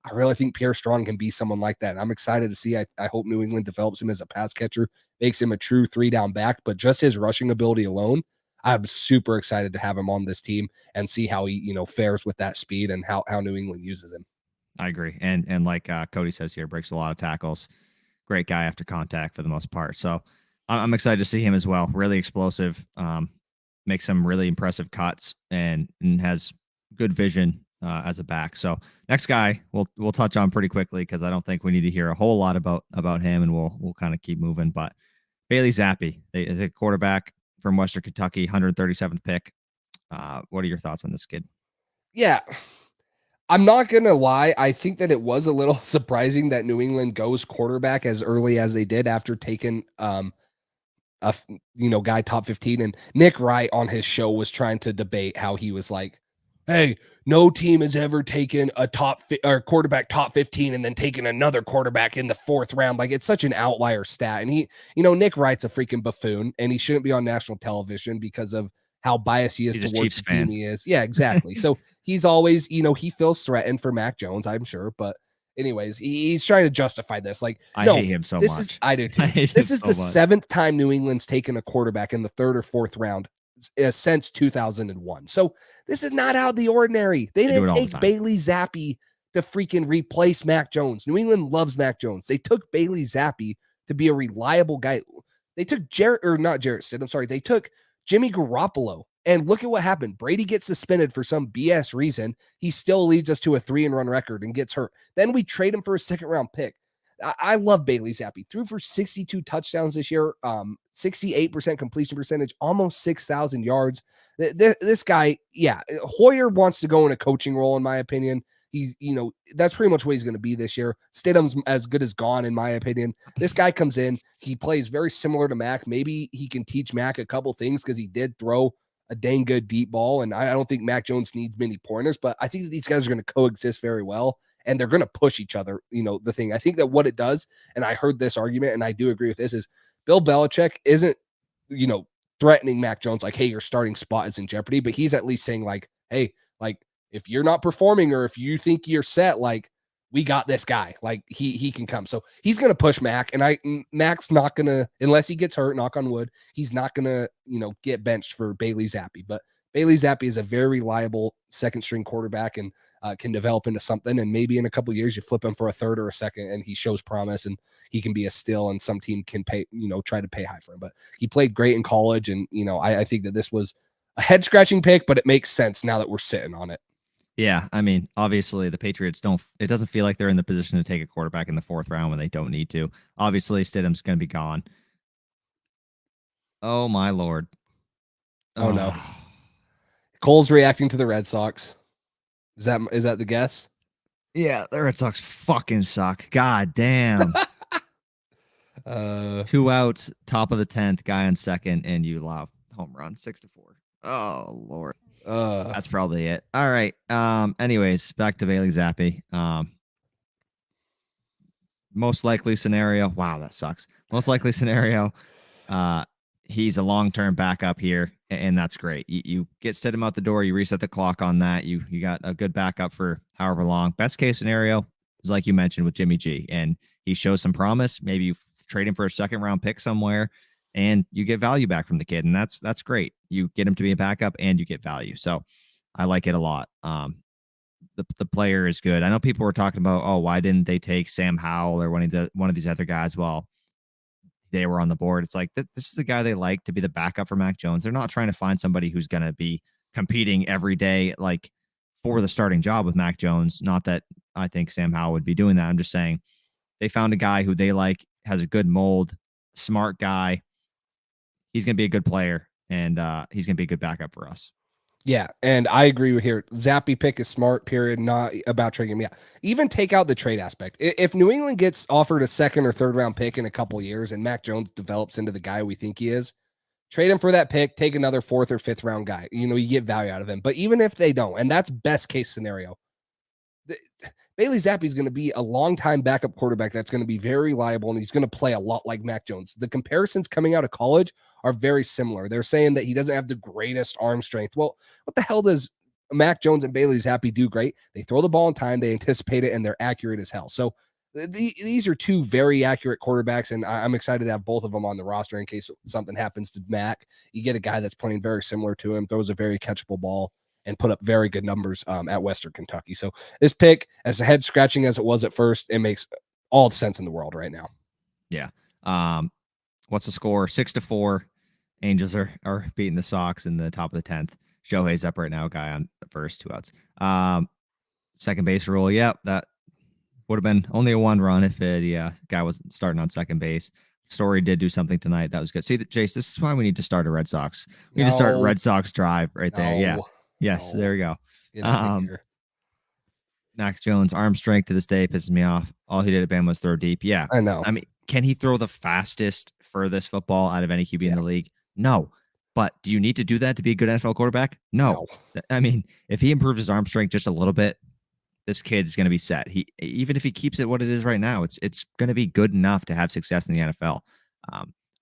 I really think Pierre Strong can be someone like that. And I'm excited to see. I hope New England develops him as a pass catcher, makes him a true 3-down back, but just his rushing ability alone, I'm super excited to have him on this team and see how he, fares with that speed and how New England uses him. I agree. And like Cody says here, breaks a lot of tackles. Great guy after contact for the most part. So I'm excited to see him as well. Really explosive, makes some really impressive cuts and has good vision as a back. So next guy we'll touch on pretty quickly because I don't think we need to hear a whole lot about him, and we'll kind of keep moving. But Bailey Zappe, the quarterback from Western Kentucky, 137th pick. What are your thoughts on this kid? Yeah. I'm not going to lie. I think that it was a little surprising that New England goes quarterback as early as they did after taking guy top 15. And Nick Wright on his show was trying to debate how he was like, hey, no team has ever taken a quarterback top 15 and then taken another quarterback in the 4th round. Like, it's such an outlier stat. And Nick Wright's a freaking buffoon, and he shouldn't be on national television because of how biased he is towards the team he is. Yeah, exactly. So he's always, he feels threatened for Mac Jones, I'm sure. But anyways, he's trying to justify this. Like, I hate him so much. I do too. This is the 7th time New England's taken a quarterback in the 3rd or 4th round since 2001. So this is not out of the ordinary. They didn't take Bailey Zappe to freaking replace Mac Jones. New England loves Mac Jones. They took Bailey Zappe to be a reliable guy. They took They took Jimmy Garoppolo, and look at what happened. Brady gets suspended for some BS reason. He still leads us to a 3-and-run record and gets hurt. Then we trade him for a 2nd-round pick. I love Bailey Zappe. Threw for 62 touchdowns this year, 68% completion percentage, almost 6,000 yards. This guy, Hoyer wants to go in a coaching role, in my opinion. He's, that's pretty much what he's going to be this year. Stidham's as good as gone, in my opinion. This guy comes in. He plays very similar to Mac. Maybe he can teach Mac a couple things because he did throw a dang good deep ball. And I don't think Mac Jones needs many pointers, but I think that these guys are going to coexist very well, and they're going to push each other. The thing I think that what it does, and I heard this argument, and I do agree with this, is Bill Belichick isn't, threatening Mac Jones like, hey, your starting spot is in jeopardy, but he's at least saying like, hey, like, if you're not performing or if you think you're set, like, we got this guy, like he can come. So he's going to push Mac, and Mac's not going to, unless he gets hurt, knock on wood, he's not going to, get benched for Bailey Zappe. But Bailey Zappe is a very reliable 2nd-string quarterback and can develop into something. And maybe in a couple of years, you flip him for a 3rd or a 2nd, and he shows promise, and he can be a steal, and some team can pay, try to pay high for him. But he played great in college. And, I think that this was a head scratching pick, but it makes sense now that we're sitting on it. Yeah, I mean, obviously the Patriots it doesn't feel like they're in the position to take a quarterback in the 4th round when they don't need to. Obviously, Stidham's going to be gone. Oh, my Lord. Oh, no. Cole's reacting to the Red Sox. Is that the guess? Yeah, the Red Sox fucking suck. God damn. 2 outs, top of the 10th, guy on 2nd, and you allow home run, 6-4. Oh, Lord. That's probably it. All right. Anyways, back to Bailey Zappe. Most likely scenario. Wow, that sucks. Most likely scenario. He's a long-term backup here, and that's great. You get Stidham out the door. You reset the clock on that. You got a good backup for however long. Best case scenario is like you mentioned with Jimmy G, and he shows some promise. Maybe you trade him for a 2nd-round pick somewhere, and you get value back from the kid, and that's great. You get him to be a backup, and you get value. So I like it a lot. The player is good. I know people were talking about, oh, why didn't they take Sam Howell or one of these other guys? Well, they were on the board. It's like this is the guy they like to be the backup for Mac Jones. They're not trying to find somebody who's going to be competing every day, like for the starting job with Mac Jones. Not that I think Sam Howell would be doing that. I'm just saying they found a guy who they like, has a good mold, smart guy. He's going to be a good player, and he's going to be a good backup for us. Yeah, and I agree with here. Zappe pick is smart, period, not about trading him. Yeah, even take out the trade aspect. If New England gets offered a 2nd or 3rd round pick in a couple of years and Mac Jones develops into the guy we think he is, trade him for that pick, take another 4th or 5th round guy. You get value out of him. But even if they don't, and that's best case scenario, Bailey Zappe is going to be a long-time backup quarterback that's going to be very reliable, and he's going to play a lot like Mac Jones. The comparisons coming out of college are very similar. They're saying that he doesn't have the greatest arm strength. Well, what the hell does Mac Jones and Bailey Zappe do great. They throw the ball in time, they anticipate it, and they're accurate as hell. So these are two very accurate quarterbacks, and I'm excited to have both of them on the roster in case something happens to Mac. You get a guy that's playing very similar to him, throws a very catchable ball, and put up very good numbers at Western Kentucky. So this pick, as head scratching as it was at first, it makes all the sense in the world right now. Yeah. What's the score? 6-4. Angels are beating the Sox in the top of the 10th. Shohei's up right now, guy on the first, 2 outs. Second base rule. Yep, that would have been only a 1 run if the guy was starting on second base. Story did do something tonight. That was good. See, Jace, this is why we need to start a Red Sox. We need to start Red Sox drive right there. Yeah. Yes, there we go. Mac Jones, arm strength to this day pisses me off. All he did at Bama was throw deep. Yeah. I know. I mean, can he throw the fastest, furthest football out of any QB in the league? No. But do you need to do that to be a good NFL quarterback? No. I mean, if he improves his arm strength just a little bit, this kid's going to be set. Even if he keeps it what it is right now, it's going to be good enough to have success in the NFL.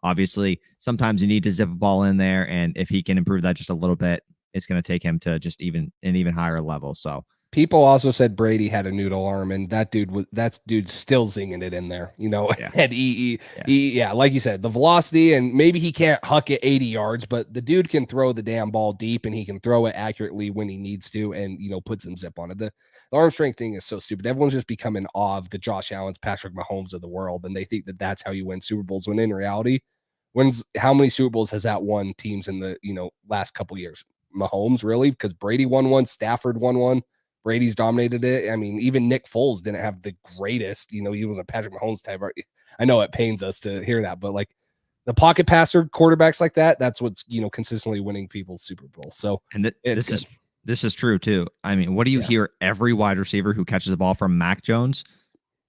Obviously, sometimes you need to zip a ball in there, and if he can improve that just a little bit, it's going to take him to just an even higher level. So people also said Brady had a noodle arm, and that dude's still zinging it in there, and like you said, the velocity, and maybe he can't huck it 80 yards, but the dude can throw the damn ball deep, and he can throw it accurately when he needs to, and put some zip on it. The arm strength thing is so stupid. Everyone's just becoming awe of the Josh Allen's, Patrick Mahomes of the world, and they think that that's how you win Super Bowls, when in reality, how many Super Bowls has that won teams in the last couple years? Mahomes, really? Because Brady won one, Stafford won one. Brady's dominated it. I mean, even Nick Foles didn't have the greatest, he was a Patrick Mahomes type. I know it pains us to hear that, but like the pocket passer quarterbacks like that's what's, consistently winning people's Super Bowl. So, and this is true too. I mean, what do you hear every wide receiver who catches the ball from Mac Jones?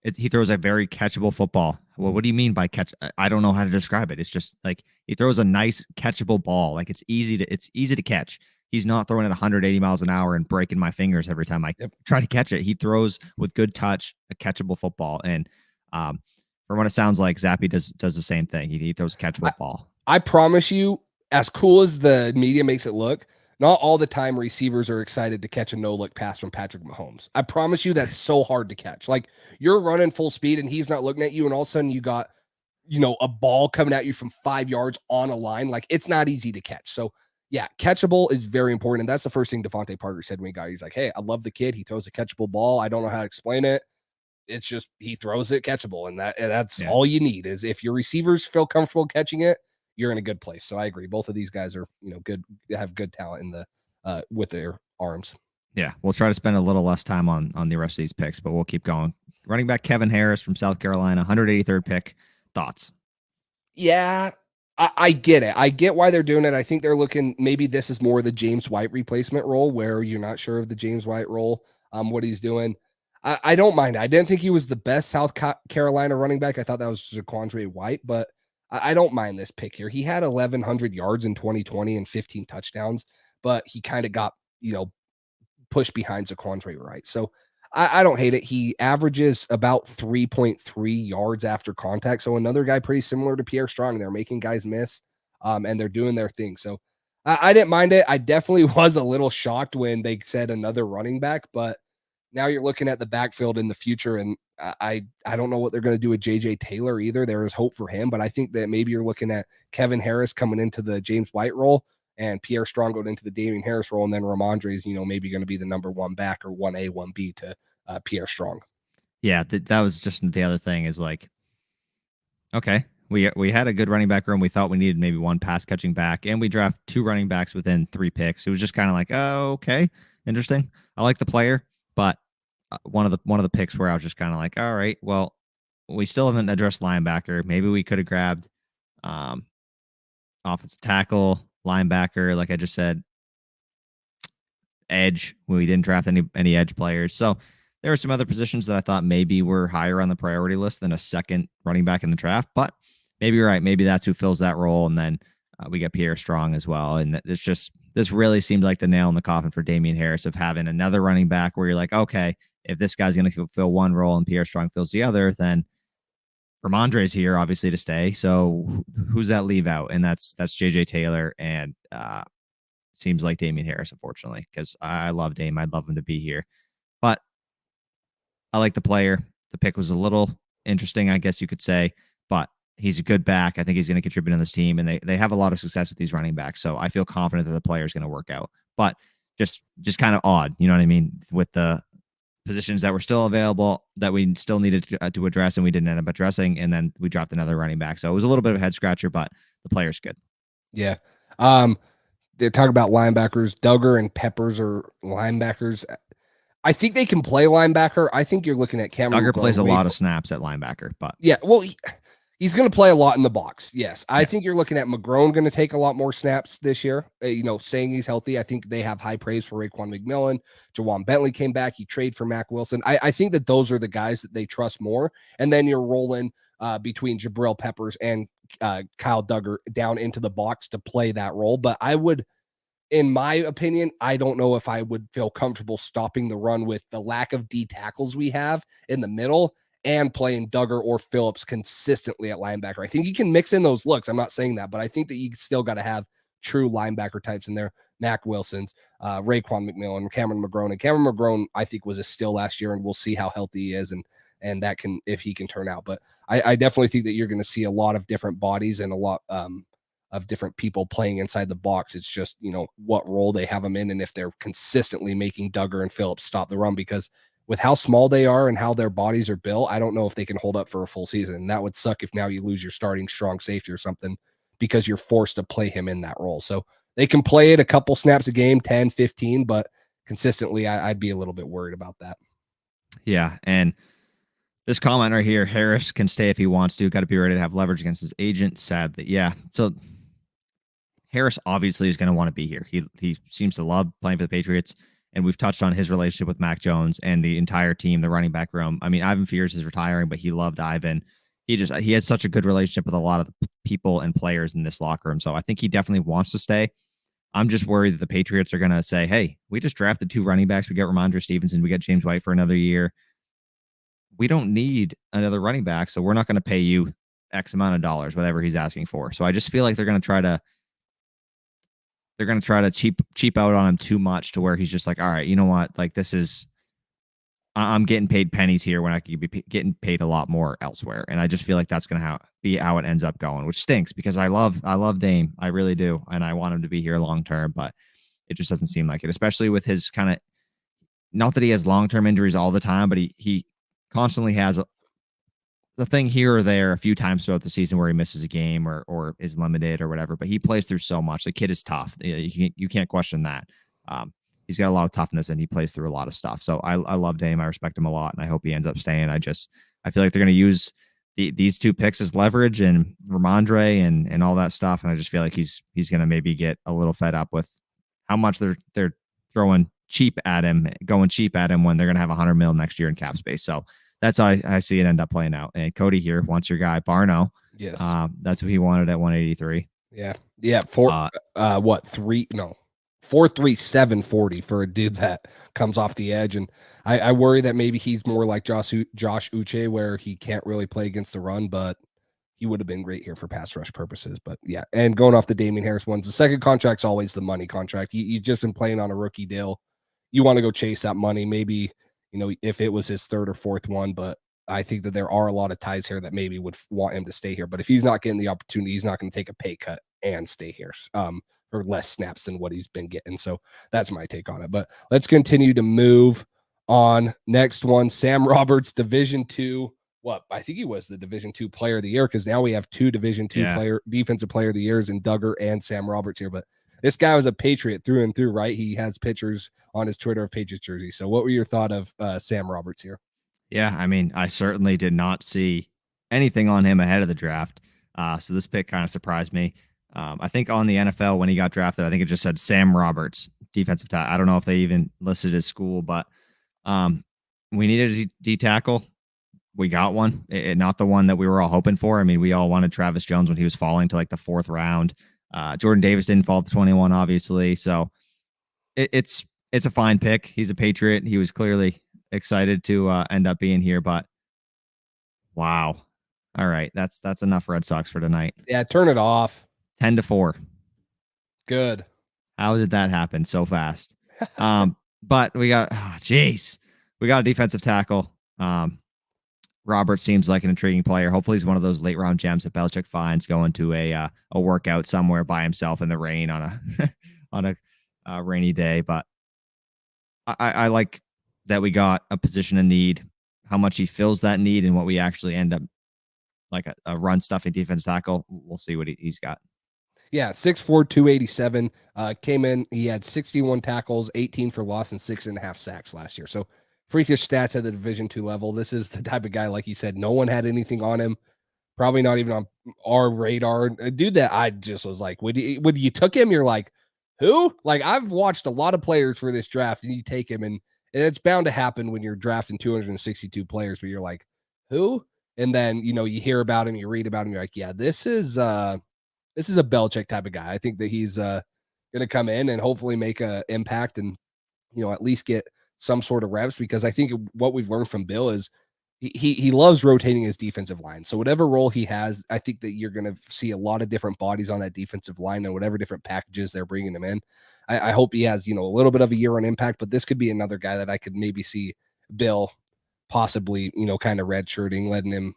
He throws a very catchable football. Well, what do you mean by catch? I don't know how to describe it. It's just like he throws a nice catchable ball. Like it's easy to catch. He's not throwing at 180 miles an hour and breaking my fingers every time I try to catch it. He throws with good touch, a catchable football. And from what it sounds like, Zappe does the same thing. He throws a catchable ball. I promise you, as cool as the media makes it look, not all the time receivers are excited to catch a no-look pass from Patrick Mahomes. I promise you that's so hard to catch. Like you're running full speed and he's not looking at you, and all of a sudden you got, a ball coming at you from 5 yards on a line. Like it's not easy to catch. So yeah, catchable is very important. And that's the first thing Devontae Parker said when he got, he's like, hey, I love the kid. He throws a catchable ball. I don't know how to explain it. It's just, he throws it catchable. And that's all you need is if your receivers feel comfortable catching it, you're in a good place. So I agree. Both of these guys are, good, have good talent in the, with their arms. Yeah. We'll try to spend a little less time on the rest of these picks, but we'll keep going. Running back Kevin Harris from South Carolina, 183rd pick. Thoughts? Yeah. I get it. I get why they're doing it. I think they're looking, maybe this is more the James White replacement role where you're not sure of the James White role, what he's doing. I don't mind it. I didn't think he was the best South Carolina running back. I thought that was Zaquandre White, but I don't mind this pick here. He had 1,100 yards in 2020 and 15 touchdowns, but he kind of got, pushed behind Zaquandre White. So I don't hate it. He averages about 3.3 yards after contact. So another guy pretty similar to Pierre Strong. They're making guys miss, and they're doing their thing. So I didn't mind it. I definitely was a little shocked when they said another running back, but now you're looking at the backfield in the future, and I don't know what they're going to do with J.J. Taylor either. There is hope for him, but I think that maybe you're looking at Kevin Harris coming into the James White role and Pierre Strong going into the Damian Harris role, and then Ramondre is, maybe going to be the number one back or 1A, 1B to Pierre Strong. Yeah, that was just the other thing is like, okay, we had a good running back room. We thought we needed maybe one pass catching back, and we draft 2 running backs within 3 picks. It was just kind of like, oh, okay, interesting. I like the player, but one of the picks where I was just kind of like, all right, well, we still haven't addressed linebacker. Maybe we could have grabbed offensive tackle, linebacker, like I just said, edge. We didn't draft any edge players. So there were some other positions that I thought maybe were higher on the priority list than a second running back in the draft, but maybe you're right. Maybe that's who fills that role. And then we get Pierre Strong as well. And this really seemed like the nail in the coffin for Damian Harris of having another running back where you're like, okay, if this guy's going to fill one role and Pierre Strong fills the other, then Ramondre's here obviously to stay. So who's that leave out? And that's JJ Taylor. And seems like Damian Harris, unfortunately, because I love Dame. I'd love him to be here. But I like the player. The pick was a little interesting, I guess you could say, but he's a good back. I think he's going to contribute on this team, and they have a lot of success with these running backs. So I feel confident that the player is going to work out. But just kind of odd, you know what I mean, with the positions that were still available that we still needed to address, and we didn't end up addressing, and then we dropped another running back. So it was a little bit of a head scratcher, but the player's good. Yeah. They're talking about linebackers. Duggar and Peppers are linebackers. I think they can play linebacker. I think you're looking at Cameron. Duggar plays a lot of snaps at linebacker, but yeah, well, he's going to play a lot in the box. Yes, I think you're looking at McGrone going to take a lot more snaps this year. Saying he's healthy, I think they have high praise for Raekwon McMillan. Jawan Bentley came back. He traded for Mac Wilson. I think that those are the guys that they trust more. And then you're rolling between Jabril Peppers and Kyle Duggar down into the box to play that role. But I would, in my opinion, I don't know if I would feel comfortable stopping the run with the lack of D tackles we have in the middle and playing Duggar or Phillips consistently at linebacker. I think you can mix in those looks. I'm not saying that, but I think that you still got to have true linebacker types in there. Mac Wilson's, Raekwon McMillan, Cameron McGrone. And Cameron McGrone, I think, was a steal last year, and we'll see how healthy he is and that can, if he can turn out. But I definitely think that you're going to see a lot of different bodies and a lot of different people playing inside the box. It's just, what role they have them in, and if they're consistently making Duggar and Phillips stop the run, because with how small they are and how their bodies are built, I don't know if they can hold up for a full season. And that would suck if now you lose your starting strong safety or something because you're forced to play him in that role. So they can play it a couple snaps a game, 10, 15, but consistently, I'd be a little bit worried about that. Yeah. And this comment right here, Harris can stay if he wants to. Got to be ready to have leverage against his agent. Sad that, yeah. So Harris obviously is going to want to be here. He seems to love playing for the Patriots, and we've touched on his relationship with Mac Jones and the entire team, the running back room. I mean, Ivan Fears is retiring, but he loved Ivan. He has such a good relationship with a lot of the people and players in this locker room. So I think he definitely wants to stay. I'm just worried that the Patriots are going to say, hey, we just drafted 2 running backs. We got Ramondre Stevenson. We got James White for another year. We don't need another running back, so we're not going to pay you X amount of dollars, whatever he's asking for. So I just feel like they're going to try to cheap out on him too much to where he's just like, all right, you know what? Like, I'm getting paid pennies here when I could be getting paid a lot more elsewhere. And I just feel like that's going to be how it ends up going, which stinks because I love Dame. I really do. And I want him to be here long-term, but it just doesn't seem like it, especially with his kind of, not that he has long-term injuries all the time, but he constantly has the thing here or there a few times throughout the season where he misses a game or is limited or whatever, but he plays through so much. The kid is tough. You can't question that. He's got a lot of toughness and he plays through a lot of stuff. So I love Dame. I respect him a lot and I hope he ends up staying. I feel like they're going to use these 2 picks as leverage and Ramondre and all that stuff. And I just feel like he's going to maybe get a little fed up with how much they're throwing cheap at him, going cheap at him when they're going to have $100 million next year in cap space. So that's how I see it end up playing out. And Cody here wants your guy Barno. Yes. That's what he wanted at 183. Yeah. Yeah. 4.3740 for a dude that comes off the edge. And I worry that maybe he's more like Josh Uche, where he can't really play against the run, but he would have been great here for pass rush purposes. But yeah. And going off the Damian Harris ones, the second contract's always the money contract. You've just been playing on a rookie deal. You want to go chase that money. Maybe, if it was his 3rd or 4th one, but I think that there are a lot of ties here that maybe would want him to stay here. But if he's not getting the opportunity, he's not going to take a pay cut and stay here for less snaps than what he's been getting. So that's my take on it. But let's continue to move on. Next one, Sam Roberts, Division II. I think he was the Division II Player of the Year because now we have 2 Division II Defensive Player of the Years in Duggar and Sam Roberts here. But this guy was a Patriot through and through, right? He has pictures on his Twitter of Patriots jersey. So what were your thought of Sam Roberts here? Yeah, I mean, I certainly did not see anything on him ahead of the draft. So this pick kind of surprised me. I think on the NFL when he got drafted, I think it just said Sam Roberts, defensive tackle. I don't know if they even listed his school, but we needed a D tackle. We got one, not the one that we were all hoping for. I mean, we all wanted Travis Jones when he was falling to like the 4th round. Jordan Davis didn't fall to 21, obviously. So it's a fine pick. He's a Patriot. He was clearly excited to end up being here, but wow. All right. That's enough Red Sox for tonight. Yeah. Turn it off. 10-4. Good. How did that happen so fast? But we got, we got a defensive tackle. Robert seems like an intriguing player. Hopefully he's one of those late round gems that Belichick finds going to a workout somewhere by himself in the rain on a on a rainy day. But I like that we got a position of need, how much he fills that need, and what we actually end up like a run stuffing defense tackle. We'll see what he's got. Yeah, 6'4", 287. Came in, he had 61 tackles, 18 for loss, and 6.5 sacks last year. So freakish stats at the Division II level. This is the type of guy, like you said, no one had anything on him. Probably not even on our radar. A dude that I just was like, when you took him, you're like, who? Like, I've watched a lot of players for this draft, and you take him, and it's bound to happen when you're drafting 262 players, but you're like, who? And then, you hear about him, you read about him, you're like, yeah, this is a Belichick type of guy. I think that he's going to come in and hopefully make an impact and, at least get some sort of reps, because I think what we've learned from Bill is he loves rotating his defensive line. So whatever role he has, I think that you're going to see a lot of different bodies on that defensive line and whatever different packages they're bringing him in. I hope he has, a little bit of a year on impact, but this could be another guy that I could maybe see Bill possibly, kind of redshirting, letting him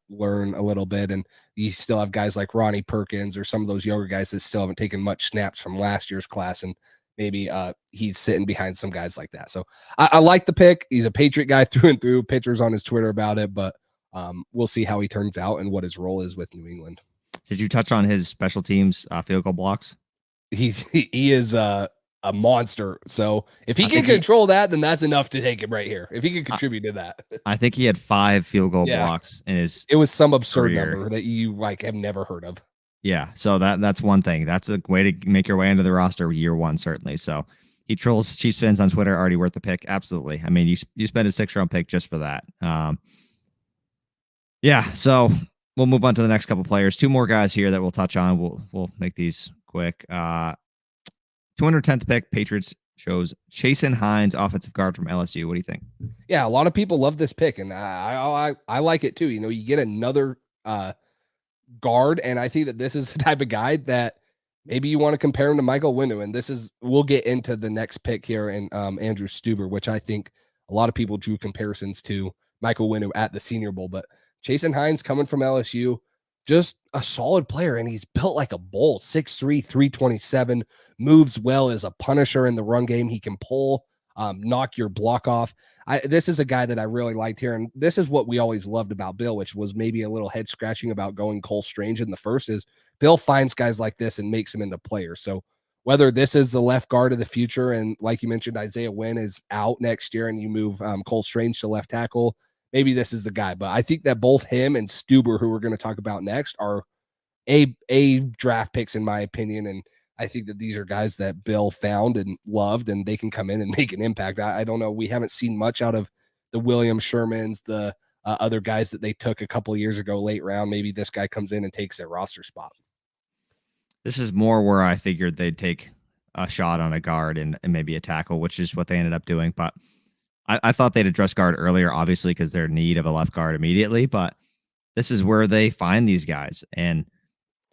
learn a little bit. And you still have guys like Ronnie Perkins or some of those younger guys that still haven't taken much snaps from last year's class. And maybe he's sitting behind some guys like that. So I like the pick. He's a Patriot guy through and through. Pictures on his Twitter about it, but we'll see how he turns out and what his role is with New England. Did you touch on his special teams field goal blocks? He is a monster. So if he can control that, then that's enough to take him right here. If he can contribute to that. I think he had 5 field goal blocks in his It was some absurd career. number that you have never heard of. Yeah. So that's one thing. That's a way to make your way into the roster year one, certainly. So he trolls Chiefs fans on Twitter, already worth the pick. Absolutely. I mean, you spent a 6th-round pick just for that. Yeah. So we'll move on to the next couple players. 2 more guys here that we'll touch on. We'll make these quick. 210th pick, Patriots chose Chasen Hines, offensive guard from LSU. What do you think? Yeah, a lot of people love this pick, and I like it too. You get another guard, and I think that this is the type of guy that maybe you want to compare him to Michael Windu. And we'll get into the next pick here, and Andrew Stuber, which I think a lot of people drew comparisons to Michael Windu at the Senior Bowl. But Chasen Hines coming from LSU, just a solid player, and he's built like a bull, 6'3", 327, moves well as a punisher in the run game. He can pull, knock your block off. This is a guy that I really liked here, and this is what we always loved about Bill, which was maybe a little head scratching about going Cole Strange in the first, is Bill finds guys like this and makes them into players. So whether this is the left guard of the future, and like you mentioned, Isaiah Wynn is out next year, and you move Cole Strange to left tackle, maybe this is the guy. But I think that both him and Stuber, who we're going to talk about next, are a draft picks in my opinion. And I think that these are guys that Bill found and loved, and they can come in and make an impact. I don't know. We haven't seen much out of the William Shermans, the other guys that they took a couple of years ago, late round. Maybe this guy comes in and takes their roster spot. This is more where I figured they'd take a shot on a guard and maybe a tackle, which is what they ended up doing. But I thought they'd address guard earlier, obviously, because they're in need of a left guard immediately. But this is where they find these guys. And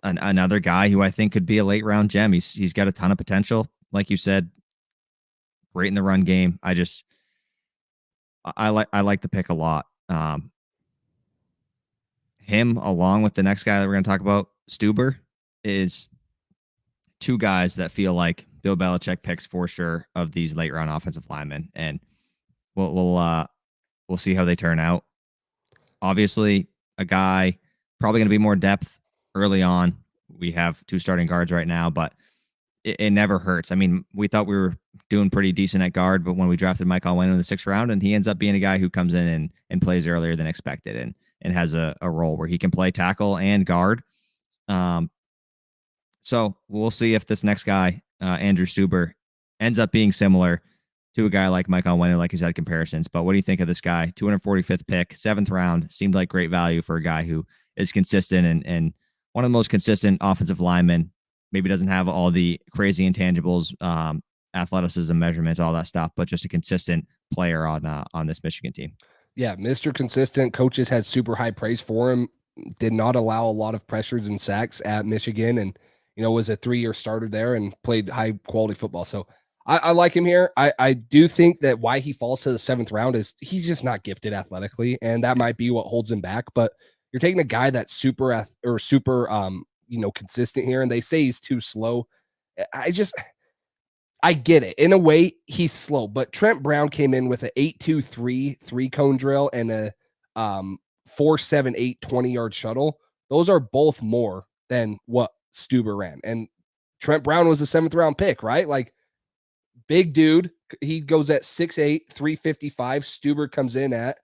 another guy who I think could be a late round gem. He's got a ton of potential. Like you said, great in the run game. I like the pick a lot. Him along with the next guy that we're going to talk about, Stuber, is 2 guys that feel like Bill Belichick picks for sure of these late round offensive linemen. And we'll see how they turn out. Obviously, a guy probably going to be more depth early on. We have 2 starting guards right now, but it never hurts. I mean, we thought we were doing pretty decent at guard, but when we drafted Michael Windu in the 6th round, and he ends up being a guy who comes in and plays earlier than expected and has a role where he can play tackle and guard. So we'll see if this next guy, Andrew Stuber, ends up being similar to a guy like Michael Windu, like he's had comparisons. But what do you think of this guy? 245th pick, 7th round, seemed like great value for a guy who is consistent and one of the most consistent offensive linemen. Maybe doesn't have all the crazy intangibles, athleticism measurements, all that stuff, but just a consistent player on this Michigan team. Yeah, Mr. Consistent. Coaches had super high praise for him. Did not allow a lot of pressures and sacks at Michigan, and was a 3-year starter there and played high quality football. So I like him here. I do think that why he falls to the 7th round is he's just not gifted athletically, and that might be what holds him back. But you're taking a guy that's super consistent here, and they say he's too slow. I get it. In a way, he's slow, but Trent Brown came in with an 8-2-3 3-cone drill and a 4-7-8 20-yard shuttle. Those are both more than what Stuber ran. And Trent Brown was a 7th round pick, right? Like, big dude. He goes at 6'8, 355. Stuber comes in at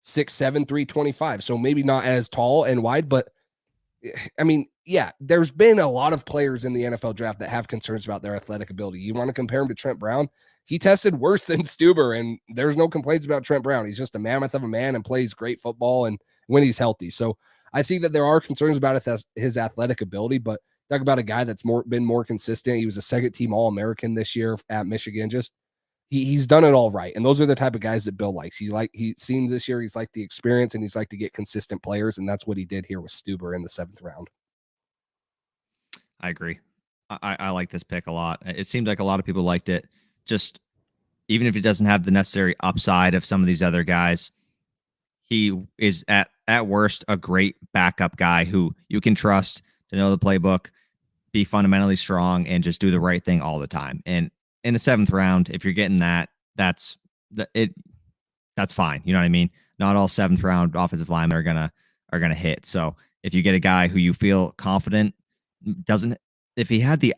6'7, 325. So maybe not as tall and wide, but I mean, yeah, there's been a lot of players in the NFL draft that have concerns about their athletic ability. You want to compare him to Trent Brown? He tested worse than Stuber, and there's no complaints about Trent Brown. He's just a mammoth of a man and plays great football and when he's healthy. So I think that there are concerns about his athletic ability, but talk about a guy that's been more consistent. He was a 2nd-team All-American this year at Michigan. Just he's done it all right. And those are the type of guys that Bill likes. He seems this year he's like the experience and he's like to get consistent players, and that's what he did here with Stuber in the 7th round. I agree. I like this pick a lot. It seemed like a lot of people liked it. Just even if he doesn't have the necessary upside of some of these other guys, he is at worst a great backup guy who you can trust to know the playbook, be fundamentally strong, and just do the right thing all the time. And in the 7th round, if you're getting that, that's fine. You know what I mean? Not all 7th round offensive linemen are gonna hit. So if you get a guy who you feel confident if he had the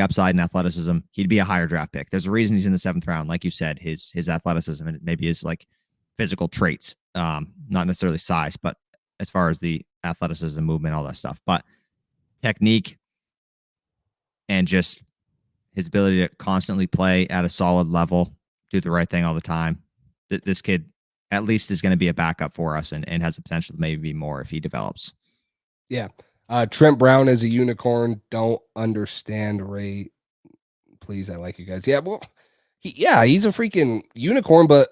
upside and athleticism, he'd be a higher draft pick. There's a reason he's in the 7th round. Like you said, his athleticism and maybe his like physical traits, not necessarily size, but as far as the athleticism, movement, all that stuff, but technique and just his ability to constantly play at a solid level, do the right thing all the time. This kid at least is going to be a backup for us and has the potential to maybe be more if he develops. Yeah. Trent Brown is a unicorn. Don't understand rate. Please, I like you guys. Yeah, well, he's a freaking unicorn, but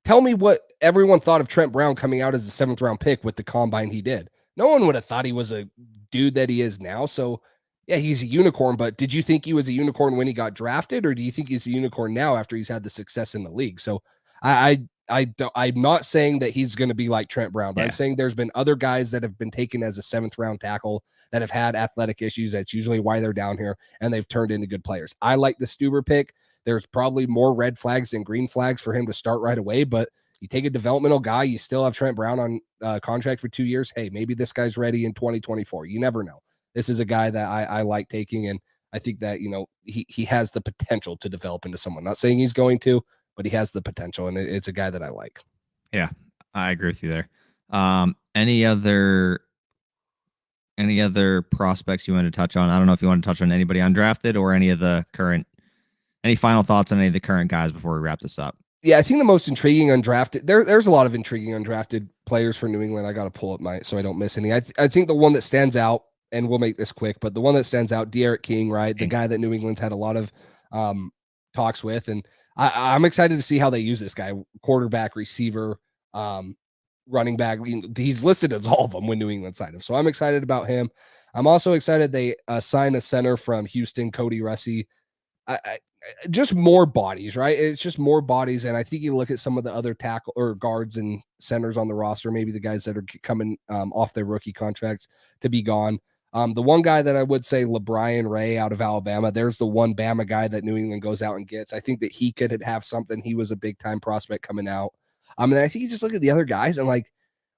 tell me what everyone thought of Trent Brown coming out as a 7th round pick with the combine he did. No one would have thought he was a dude that he is now. So yeah, he's a unicorn, but did you think he was a unicorn when he got drafted, or do you think he's a unicorn now after he's had the success in the league? So I'm not saying that he's going to be like Trent Brown, but I'm saying there's been other guys that have been taken as a 7th round tackle that have had athletic issues. That's usually why they're down here, and they've turned into good players. I like the Stuber pick. There's probably more red flags than green flags for him to start right away, but you take a developmental guy, you still have Trent Brown on contract for 2 years. Hey, maybe this guy's ready in 2024. You never know. This is a guy that I like taking, and I think that, he has the potential to develop into someone. Not saying he's going to, but he has the potential, and it's a guy that I like. Yeah, I agree with you there. Any other prospects you want to touch on? I don't know if you want to touch on anybody undrafted or any final thoughts on any of the current guys before we wrap this up? Yeah, I think the most intriguing undrafted, there's a lot of intriguing undrafted players for New England. I got to pull up so I don't miss any. I think the one that stands out, and we'll make this quick, but the one that stands out, De'Aaron King, right? The guy that New England's had a lot of talks with, and I'm excited to see how they use this guy, quarterback, receiver, running back. He's listed as all of them when New England signed him. So I'm excited about him. I'm also excited they signed a center from Houston, Cody Russi. Just more bodies, right? It's just more bodies. And I think you look at some of the other tackle or guards and centers on the roster, maybe the guys that are coming off their rookie contracts to be gone. The one guy that I would say, LeBrian Ray out of Alabama, there's the one Bama guy that New England goes out and gets. I think that he could have something. He was a big time prospect coming out. And I think you just look at the other guys and like,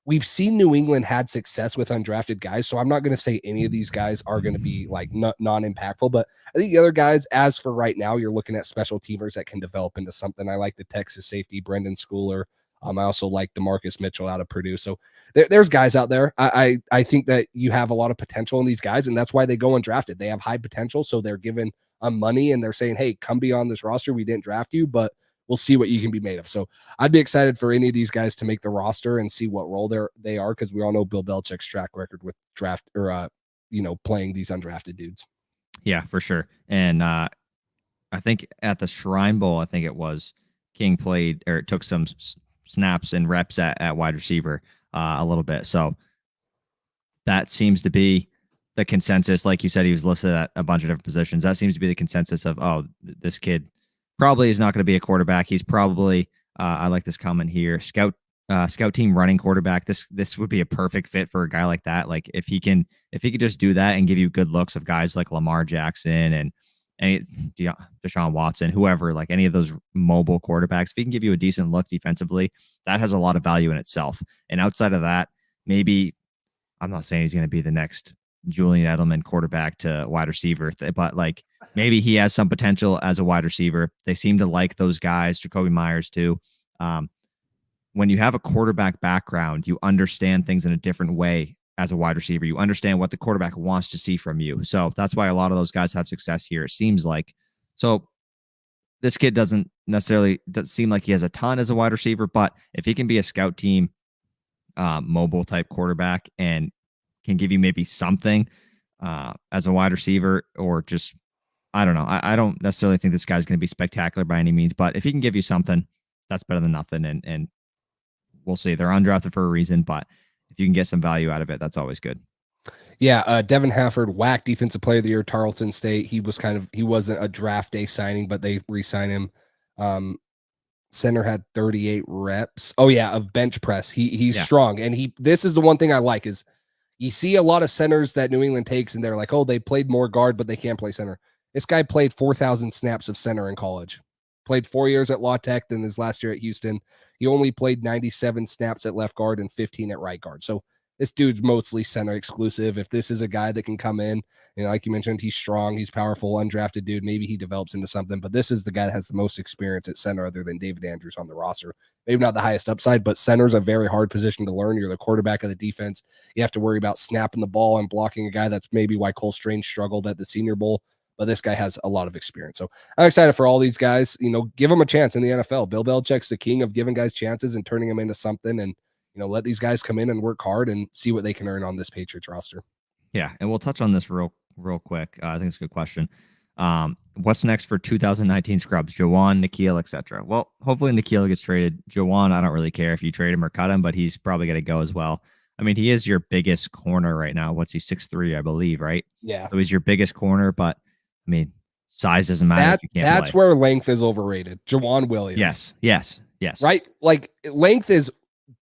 we've seen New England had success with undrafted guys. So I'm not going to say any of these guys are going to be like non-impactful, but I think the other guys, as for right now, you're looking at special teamers that can develop into something. I like the Texas safety, Brendan Schooler. I also like DeMarcus Mitchell out of Purdue. So there's guys out there. I think that you have a lot of potential in these guys, and that's why they go undrafted. They have high potential, so they're given money, and they're saying, hey, come be on this roster. We didn't draft you, but we'll see what you can be made of. So I'd be excited for any of these guys to make the roster and see what role they are, because we all know Bill Belichick's track record with draft or playing these undrafted dudes. Yeah, for sure. And I think at the Shrine Bowl, I think it was, King played or took some snaps and reps at wide receiver a little bit. So that seems to be the consensus, like you said, he was listed at a bunch of different positions. That seems to be the consensus of, oh, this kid probably is not going to be a quarterback. He's probably, I like this comment here, scout team running quarterback. This would be a perfect fit for a guy like that. Like if he could just do that and give you good looks of guys like Lamar Jackson and Deshaun Watson, whoever, like any of those mobile quarterbacks, if he can give you a decent look defensively, that has a lot of value in itself. And outside of that, maybe, I'm not saying he's going to be the next Julian Edelman quarterback to wide receiver, but like maybe he has some potential as a wide receiver. They seem to like those guys, Jacoby Myers too. When you have a quarterback background, you understand things in a different way as a wide receiver. You understand what the quarterback wants to see from you. So that's why a lot of those guys have success here, it seems like. So this kid doesn't seem like he has a ton as a wide receiver, but if he can be a scout team mobile type quarterback and can give you maybe something as a wide receiver, or just, I don't know. I don't necessarily think this guy's going to be spectacular by any means, but if he can give you something, that's better than nothing. And we'll see. They're undrafted for a reason, but if you can get some value out of it, that's always good. Yeah, Devin Hafford, WAC Defensive Player of the Year, Tarleton State. He wasn't a draft day signing, but they re-signed him. Center had 38 reps. Oh yeah, of bench press. He's strong, and this is the one thing I like is you see a lot of centers that New England takes, and they're like, oh, they played more guard, but they can't play center. This guy played 4,000 snaps of center in college. Played 4 years at La Tech, then his last year at Houston. He only played 97 snaps at left guard and 15 at right guard. So this dude's mostly center exclusive. If this is a guy that can come in, like you mentioned, he's strong, he's powerful, undrafted dude, maybe he develops into something, but this is the guy that has the most experience at center other than David Andrews on the roster. Maybe not the highest upside, but center's a very hard position to learn. You're the quarterback of the defense. You have to worry about snapping the ball and blocking a guy. That's maybe why Cole Strange struggled at the Senior Bowl, but this guy has a lot of experience. So I'm excited for all these guys. Give them a chance in the NFL. Bill Belichick's the king of giving guys chances and turning them into something, and let these guys come in and work hard and see what they can earn on this Patriots roster. Yeah, and we'll touch on this real quick. I think it's a good question. What's next for 2019 scrubs? Jawan, Nikhil, etc. Well, hopefully Nikhil gets traded. Jawan, I don't really care if you trade him or cut him, but he's probably going to go as well. I mean, he is your biggest corner right now. What's he, 6'3", I believe, right? Yeah. So he's your biggest corner, but I mean, size doesn't matter if you can't That's play. where length is overrated. Jawan Williams. Yes. Right? Like, length is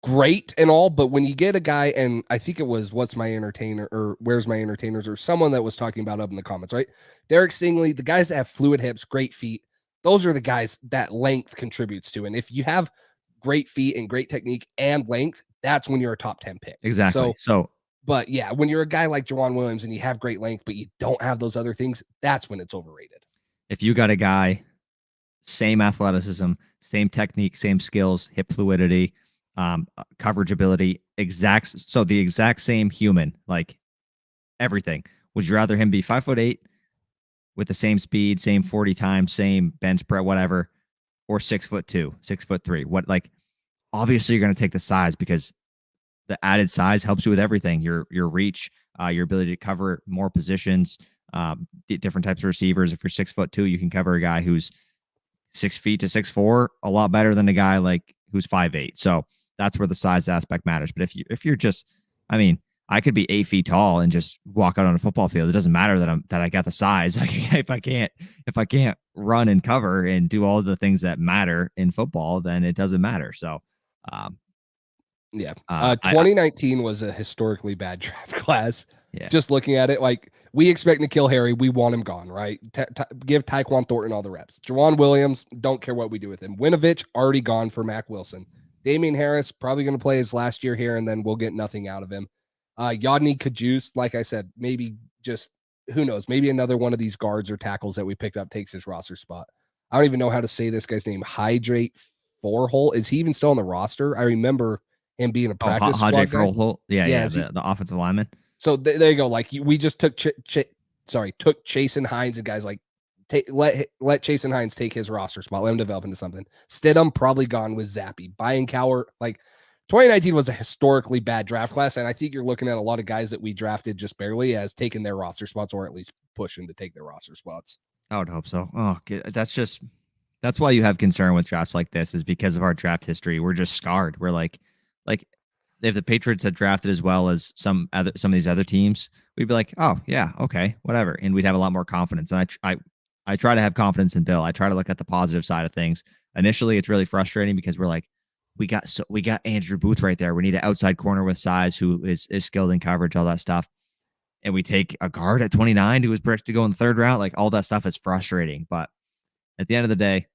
great and all, but when you get a guy, and I think it was What's My Entertainer or Where's My Entertainers or someone that was talking about up in the comments, right? Derek Stingley, the guys that have fluid hips, great feet, those are the guys that length contributes to. And if you have great feet and great technique and length, that's when you're a top 10 pick. Exactly. But yeah, when you're a guy like Jawan Williams and you have great length, but you don't have those other things, that's when it's overrated. If you got a guy, same athleticism, same technique, same skills, hip fluidity, coverage ability, the exact same human, like everything. Would you rather him be 5'8" with the same speed, same 40 times, same bench press, whatever, or 6'2", 6'3"? What, like, obviously you're going to take the size because the added size helps you with everything. Your reach, your ability to cover more positions, different types of receivers. If you're 6'2", you can cover a guy who's 6 feet to 6'4" a lot better than a guy like who's 5'8". So that's where the size aspect matters. But if you're just, I mean, I could be 8 feet tall and just walk out on a football field. It doesn't matter that I got the size. Like if I can't run and cover and do all the things that matter in football, then it doesn't matter. So, 2019 was a historically bad draft class. Yeah. Just looking at it, like, we expect N'Keal Harry. We want him gone, right? Give Taekwon Thornton all the reps. Jawan Williams, don't care what we do with him. Winovich, already gone for Mac Wilson. Damian Harris, probably going to play his last year here, and then we'll get nothing out of him. Yodny Kajus, like I said, maybe just, who knows, maybe another one of these guards or tackles that we picked up takes his roster spot. I don't even know how to say this guy's name. Hydrate Forhole. Is he even still on the roster? I remember him being a practice squad guy. Forhole. Yeah, the offensive lineman. So there you go. Like, we just took took Chasen Hines and guys like, let Chasen Hines take his roster spot. Let him develop into something. Stidham probably gone with Zappe. Biancower, like, 2019 was a historically bad draft class, and I think you're looking at a lot of guys that we drafted just barely as taking their roster spots, or at least pushing to take their roster spots. I would hope so. Oh, that's why you have concern with drafts like this, is because of our draft history. We're just scarred. We're like if the Patriots had drafted as well as some of these other teams, we'd be like, oh yeah, okay, whatever, and we'd have a lot more confidence. And I try to have confidence in Bill. I try to look at the positive side of things. Initially, it's really frustrating because we're like, we got Andrew Booth right there. We need an outside corner with size who is skilled in coverage, all that stuff. And we take a guard at 29 who was projected to go in the third round. Like, all that stuff is frustrating. But at the end of the day,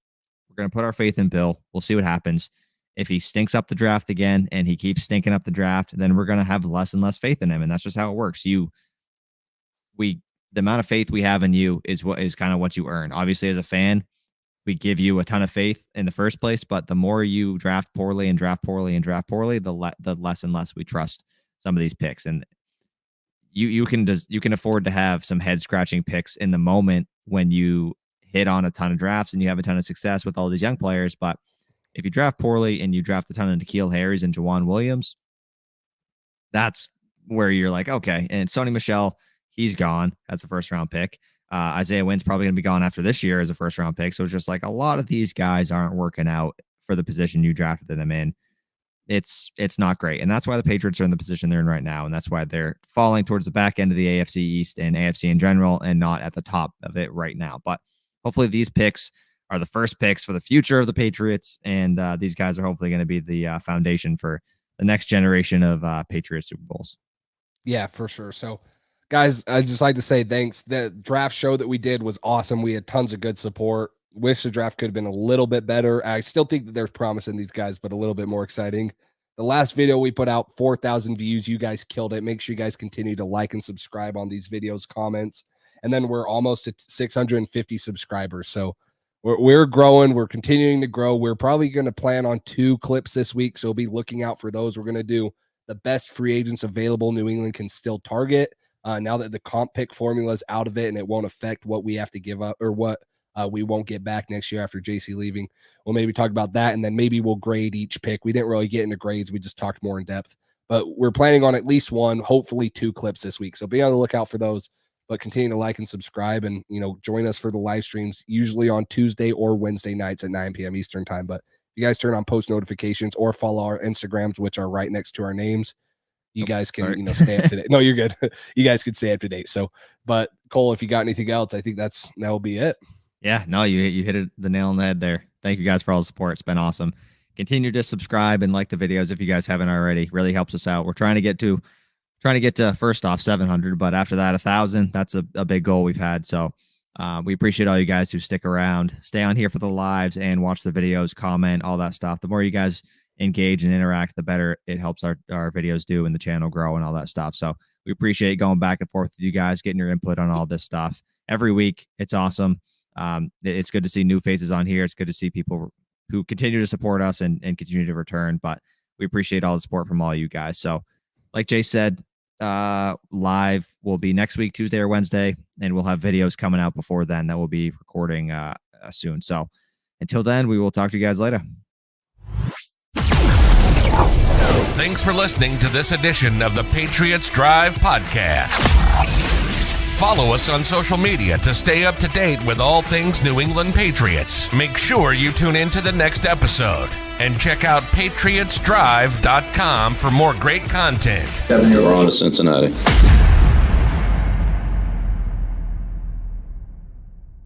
we're going to put our faith in Bill. We'll see what happens. If he stinks up the draft again and he keeps stinking up the draft, then we're going to have less and less faith in him. And that's just how it works. The amount of faith we have in you is kind of what you earn. Obviously, as a fan, we give you a ton of faith in the first place, but the more you draft poorly and draft poorly and draft poorly, the less and less we trust some of these picks. And you can afford to have some head scratching picks in the moment when you hit on a ton of drafts and you have a ton of success with all these young players. But if you draft poorly and you draft a ton of N'Keal Harrys and Jawan Williams, that's where you're like, okay. And Sony Michel, he's gone. That's a first round pick. Isaiah Wynn's probably going to be gone after this year as a first round pick. So it's just like a lot of these guys aren't working out for the position you drafted them in. It's not great. And that's why the Patriots are in the position they're in right now. And that's why they're falling towards the back end of the AFC East and AFC in general and not at the top of it right now. But hopefully these picks are the first picks for the future of the Patriots. And these guys are hopefully going to be the foundation for the next generation of Patriots Super Bowls. Yeah, for sure. So, guys, I'd just like to say thanks. The draft show that we did was awesome. We had tons of good support. Wish the draft could have been a little bit better. I still think that there's promise in these guys, but a little bit more exciting. The last video we put out, 4,000 views. You guys killed it. Make sure you guys continue to like and subscribe on these videos, comments. And then we're almost at 650 subscribers. So we're growing. We're continuing to grow. We're probably going to plan on 2 clips this week. So be looking out for those. We're going to do the best free agents available New England can still target. Now that the comp pick formula is out of it and it won't affect what we have to give up or what we won't get back next year after JC leaving. We'll maybe talk about that, and then maybe we'll grade each pick. We didn't really get into grades. We just talked more in depth. But we're planning on at least 1, hopefully 2 clips this week. So be on the lookout for those. But continue to like and subscribe and, join us for the live streams, usually on Tuesday or Wednesday nights at 9 p.m. Eastern time. But you guys turn on post notifications or follow our Instagrams, which are right next to our names. You guys can, stay up to date. No, you're good. You guys can stay up to date. So, but Cole, if you got anything else, I think that will be it. Yeah, no, you hit the nail on the head there. Thank you guys for all the support. It's been awesome. Continue to subscribe and like the videos if you guys haven't already. Really helps us out. We're trying to get to first off 700, but after that 1,000. That's a big goal we've had. So we appreciate all you guys who stick around, stay on here for the lives and watch the videos, comment, all that stuff. The more you guys engage and interact, the better it helps our videos do and the channel grow and all that stuff. So we appreciate going back and forth with you guys, getting your input on all this stuff every week. It's awesome. It's good to see new faces on here. It's good to see people who continue to support us and continue to return, but we appreciate all the support from all you guys. So like Jay said, live will be next week, Tuesday or Wednesday, and we'll have videos coming out before then that we'll be recording soon. So until then, we will talk to you guys later. Thanks for listening to this edition of the Patriots Drive podcast. Follow us on social media to stay up to date with all things New England Patriots. Make sure you tune in to the next episode and check out patriotsdrive.com for more great content. We're on to Cincinnati.